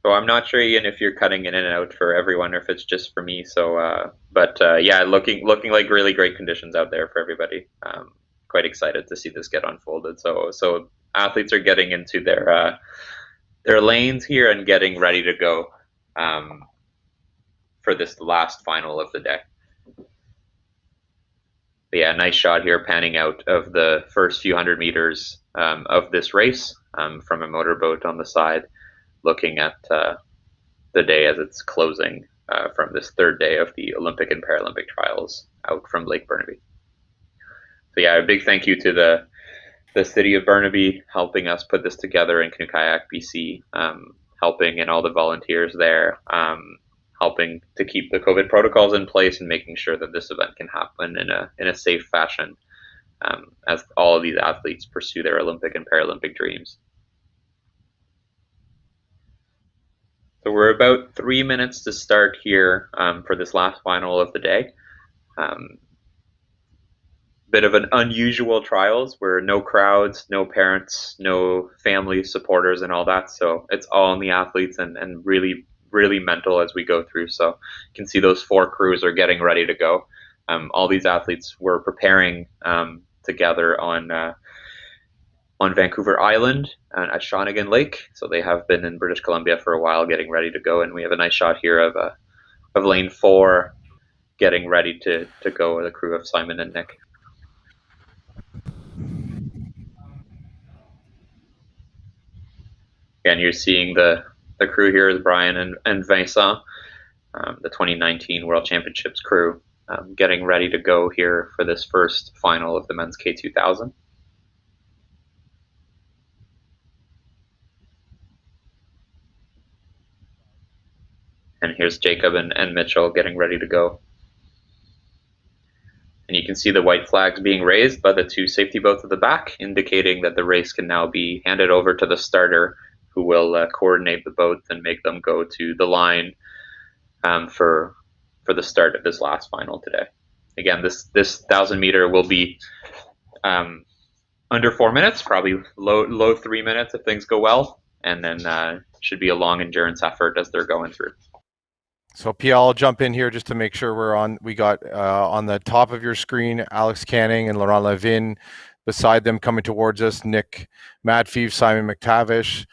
So I'm not sure, Ian, if you're cutting in and out for everyone or if it's just for me. So, but yeah, looking like really great conditions out there for everybody. Quite excited to see this get unfolded. So athletes are getting into their lanes here and getting ready to go for this last final of the day. But yeah, nice shot here, panning out of the first few hundred meters of this race from a motorboat on the side, looking at the day as it's closing from this third day of the Olympic and Paralympic trials out from Lake Burnaby. So yeah, a big thank you to the city of Burnaby helping us put this together, and Canoe Kayak BC helping, and all the volunteers there helping to keep the COVID protocols in place and making sure that this event can happen in a safe fashion as all of these athletes pursue their Olympic and Paralympic dreams. So we're about 3 minutes to start here for this last final of the day. Bit of an unusual trials where no crowds, no parents, no family supporters and all that. So it's all on the athletes and really, really mental as we go through. So you can see those 4 crews are getting ready to go. All these athletes were preparing together on Vancouver Island at Shawnigan Lake. So they have been in British Columbia for a while getting ready to go. And we have a nice shot here of lane 4 getting ready to go with the crew of Simon and Nick. Again, you're seeing the crew here is Brian and Vincent, the 2019 World Championships crew, getting ready to go here for this first final of the men's K2000. And here's Jacob and Mitchell getting ready to go. And you can see the white flags being raised by the two safety boats at the back, indicating that the race can now be handed over to the starter, who will coordinate the boats and make them go to the line for the start of this last final today. Again, this 1,000 meter will be under 4 minutes, probably low 3 minutes if things go well, and then should be a long endurance effort as they're going through. So Pia, I'll jump in here just to make sure we're on. We got on the top of your screen, Alex Canning and Laurent Levin. Beside them coming towards us, Nick Madfieve, Simon McTavish.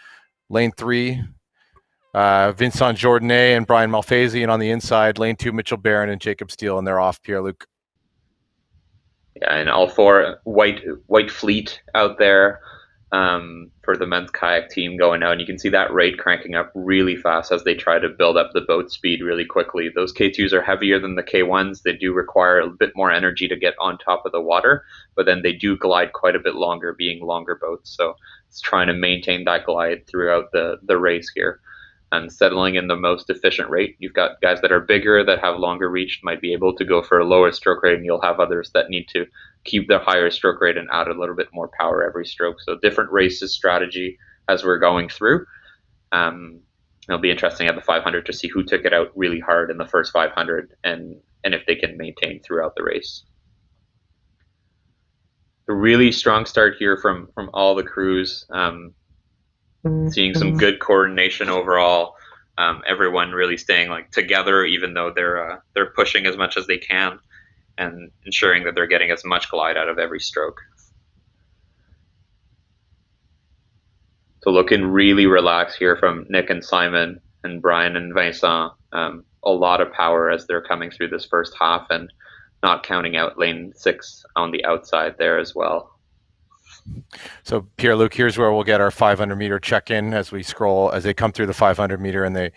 Lane 3, Vincent Jourdanet and Brian Malfazy. And on the inside, lane 2, Mitchell Barron and Jacob Steele. And they're off, Pierre-Luc. Yeah, and all four white fleet out there for the men's kayak team going out, and you can see that rate cranking up really fast as they try to build up the boat speed really quickly. Those K2s are heavier than the K1s. They do require a bit more energy to get on top of the water, but then they do glide quite a bit longer, being longer boats. So it's trying to maintain that glide throughout the race here and settling in the most efficient rate. You've got guys that are bigger, that have longer reach, might be able to go for a lower stroke rate, and you'll have others that need to keep their higher stroke rate and add a little bit more power every stroke. So different races strategy as we're going through. It'll be interesting at the 500 to see who took it out really hard in the first 500 and if they can maintain throughout the race. A really strong start here from all the crews. Seeing some good coordination overall. Everyone really staying together, even though they're pushing as much as they can, and ensuring that they're getting as much glide out of every stroke. So looking really relaxed here from Nick and Simon and Brian and Vincent. A lot of power as they're coming through this first half, and not counting out lane 6 on the outside there as well. So Pierre-Luc, here's where we'll get our 500 meter check-in as we scroll, as they come through the 500 meter, and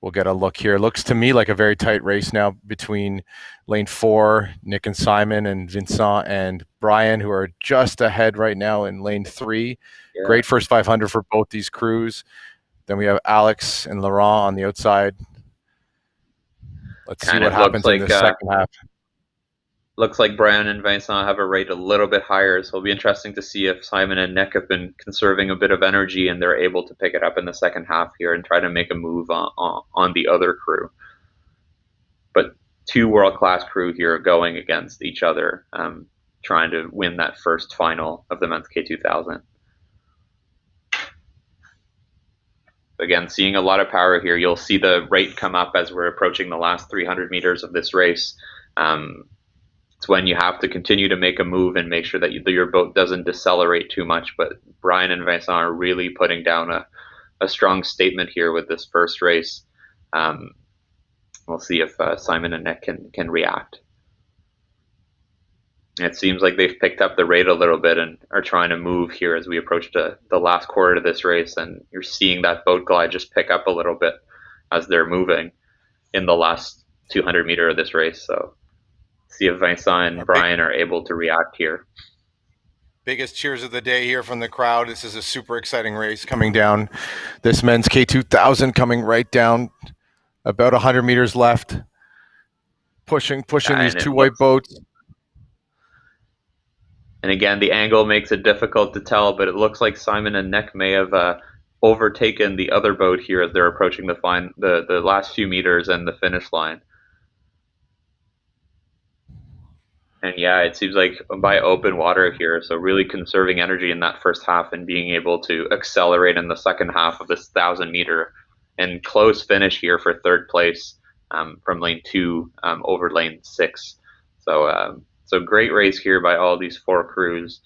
we'll get a look here. It looks to me like a very tight race now between lane 4, Nick and Simon, and Vincent and Brian, who are just ahead right now in lane 3. Yeah. Great first 500 for both these crews. Then we have Alex and Laurent on the outside. Let's see what happens in the second half. Looks like Brian and Vincent have a rate a little bit higher, so it'll be interesting to see if Simon and Nick have been conserving a bit of energy and they're able to pick it up in the second half here and try to make a move on the other crew. But two world-class crew here going against each other, trying to win that first final of the men's K2000. Again, seeing a lot of power here. You'll see the rate come up as we're approaching the last 300 meters of this race. It's when you have to continue to make a move and make sure that your boat doesn't decelerate too much. But Brian and Vincent are really putting down a strong statement here with this first race. We'll see if Simon and Nick can react. It seems like they've picked up the rate a little bit and are trying to move here as we approach the last quarter of this race. And you're seeing that boat glide just pick up a little bit as they're moving in the last 200 meter of this race. So see if Vincent and Brian are able to react here. Biggest cheers of the day here from the crowd. This is a super exciting race coming down. This men's K2000 coming right down, about 100 meters left. Pushing these two white boats. And again, the angle makes it difficult to tell, but it looks like Simon and Nick may have overtaken the other boat here as they're approaching the last few meters and the finish line. And yeah, it seems like by open water here, so really conserving energy in that first half and being able to accelerate in the second half of this 1,000 meter and close finish here for third place from lane 2 over lane 6. So great race here by all these four crews.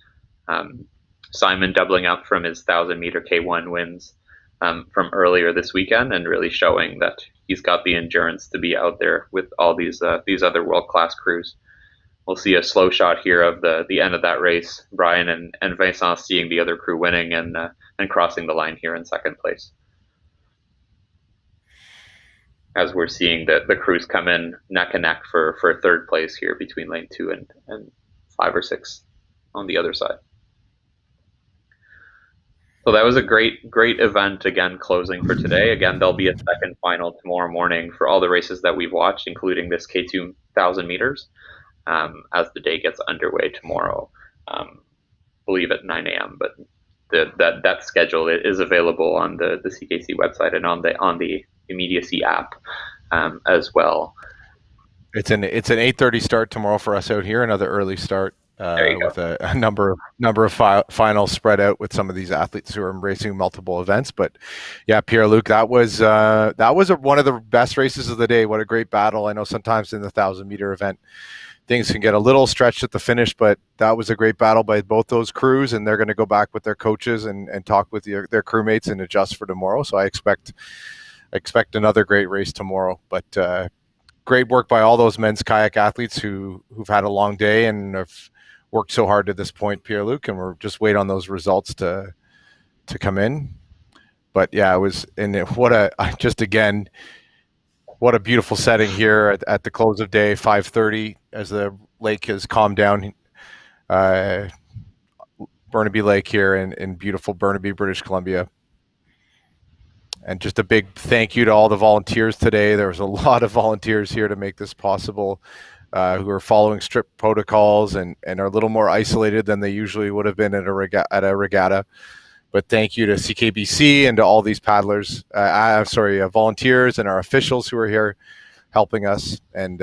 Simon doubling up from his 1,000 meter K1 wins from earlier this weekend, and really showing that he's got the endurance to be out there with all these other world-class crews. We'll see a slow shot here of the end of that race. Brian and Vincent seeing the other crew winning and crossing the line here in second place. As we're seeing the crews come in neck and neck for third place here between lane 2 and 5 or 6 on the other side. So that was a great event again, closing for today. Again, there'll be a second final tomorrow morning for all the races that we've watched, including this K2 1,000 meters, as the day gets underway tomorrow. I believe at 9 a.m. But that schedule is available on the CKC website and on the immediacy app as well. It's an 8:30 start tomorrow for us out here. Another early start with a number of finals spread out with some of these athletes who are racing multiple events. But yeah, Pierre-Luc, that was one of the best races of the day. What a great battle! I know sometimes in the 1,000-meter event things can get a little stretched at the finish, but that was a great battle by both those crews, and they're going to go back with their coaches and talk with their crewmates and adjust for tomorrow. So I expect another great race tomorrow. But great work by all those men's kayak athletes who've had a long day and have worked so hard to this point, Pierre-Luc, and we're just waiting on those results to come in. But yeah, it was, and what a beautiful setting here at the close of day, 5:30, as the lake has calmed down. Burnaby Lake here in beautiful Burnaby, British Columbia. And just a big thank you to all the volunteers today. There was a lot of volunteers here to make this possible, who are following strict protocols and are a little more isolated than they usually would have been at a regatta. But thank you to CKBC and to all these paddlers, volunteers and our officials who are here helping us. And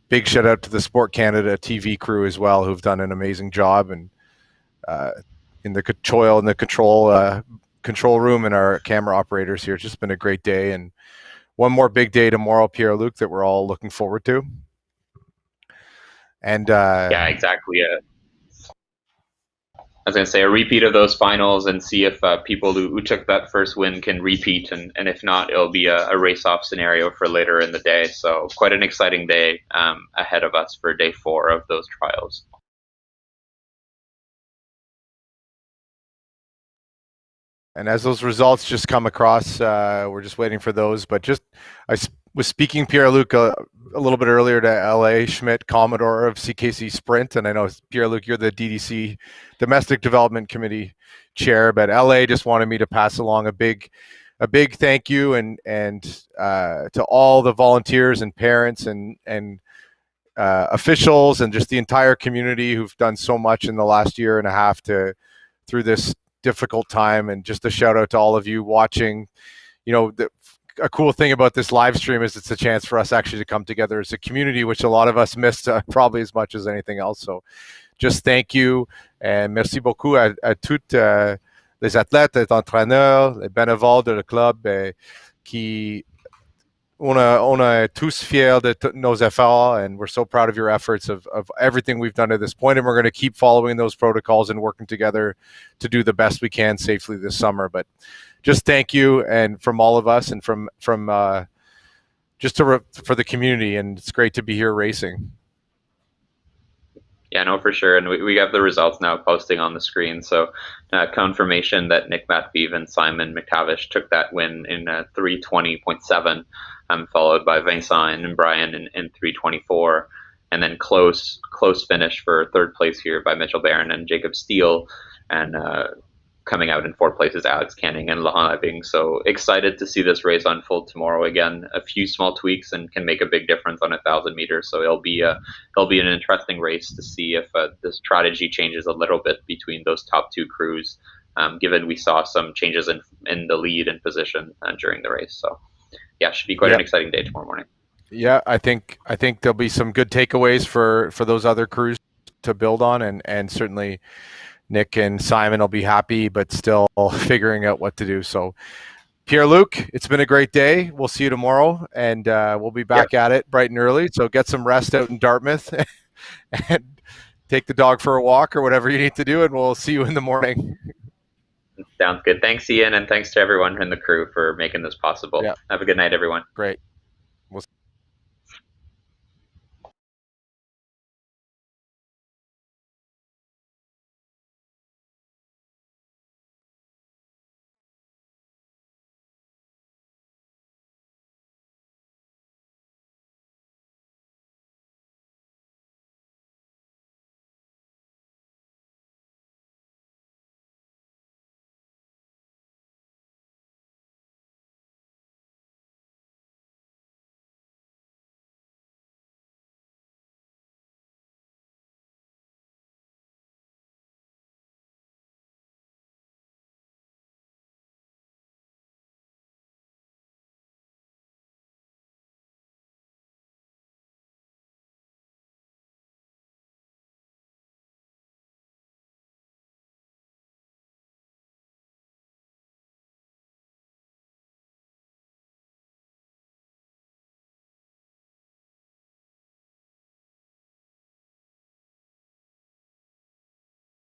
big shout out to the Sport Canada TV crew as well, who've done an amazing job, and in the control room and our camera operators here. It's just been a great day, and one more big day tomorrow, Pierre-Luc, that we're all looking forward to. And yeah, exactly. I was going to say a repeat of those finals and see if people who took that first win can repeat, and if not, it'll be a race-off scenario for later in the day. So quite an exciting day ahead of us for day 4 of those trials. And as those results just come across, we're just waiting for those. But I was speaking, Pierre-Luc, a little bit earlier to L.A. Schmidt, Commodore of CKC Sprint. And I know, Pierre-Luc, you're the DDC Domestic Development Committee Chair. But L.A. just wanted me to pass along a big thank you and to all the volunteers and parents and officials and just the entire community who've done so much in the last year and a half through this difficult time. And just a shout out to all of you watching. A cool thing about this live stream is it's a chance for us actually to come together as a community, which a lot of us missed probably as much as anything else. So just thank you, and merci beaucoup à toutes les athlètes, les entraîneurs, les bénévoles de le club qui on est tous fiers de nos efforts, and we're so proud of your efforts of everything we've done to this point, and we're going to keep following those protocols and working together to do the best we can safely this summer. But just thank you, and from all of us, and from for the community, and it's great to be here racing. Yeah, no, for sure. And we have the results now posting on the screen. So confirmation that Nick Matviv and Simon McTavish took that win in 3:20.7, followed by Vincent and Brian in 3:24. And then close finish for third place here by Mitchell Barron and Jacob Steele. And coming out in 4th place is Alex Canning and Laurent Eving. So excited to see this race unfold tomorrow. Again, a few small tweaks and can make a big difference on 1,000 meters. So it'll be an interesting race to see if the strategy changes a little bit between those top 2 crews, given we saw some changes in the lead and position during the race. So yeah, should be quite an exciting day tomorrow morning. Yeah, I think there'll be some good takeaways for those other crews to build on, and certainly Nick and Simon will be happy, but still figuring out what to do. So Pierre-Luc, it's been a great day. We'll see you tomorrow, and we'll be back at it bright and early. So get some rest out in Dartmouth and take the dog for a walk or whatever you need to do, and we'll see you in the morning. Sounds good. Thanks, Ian, and thanks to everyone in the crew for making this possible. Yeah. Have a good night, everyone. Great.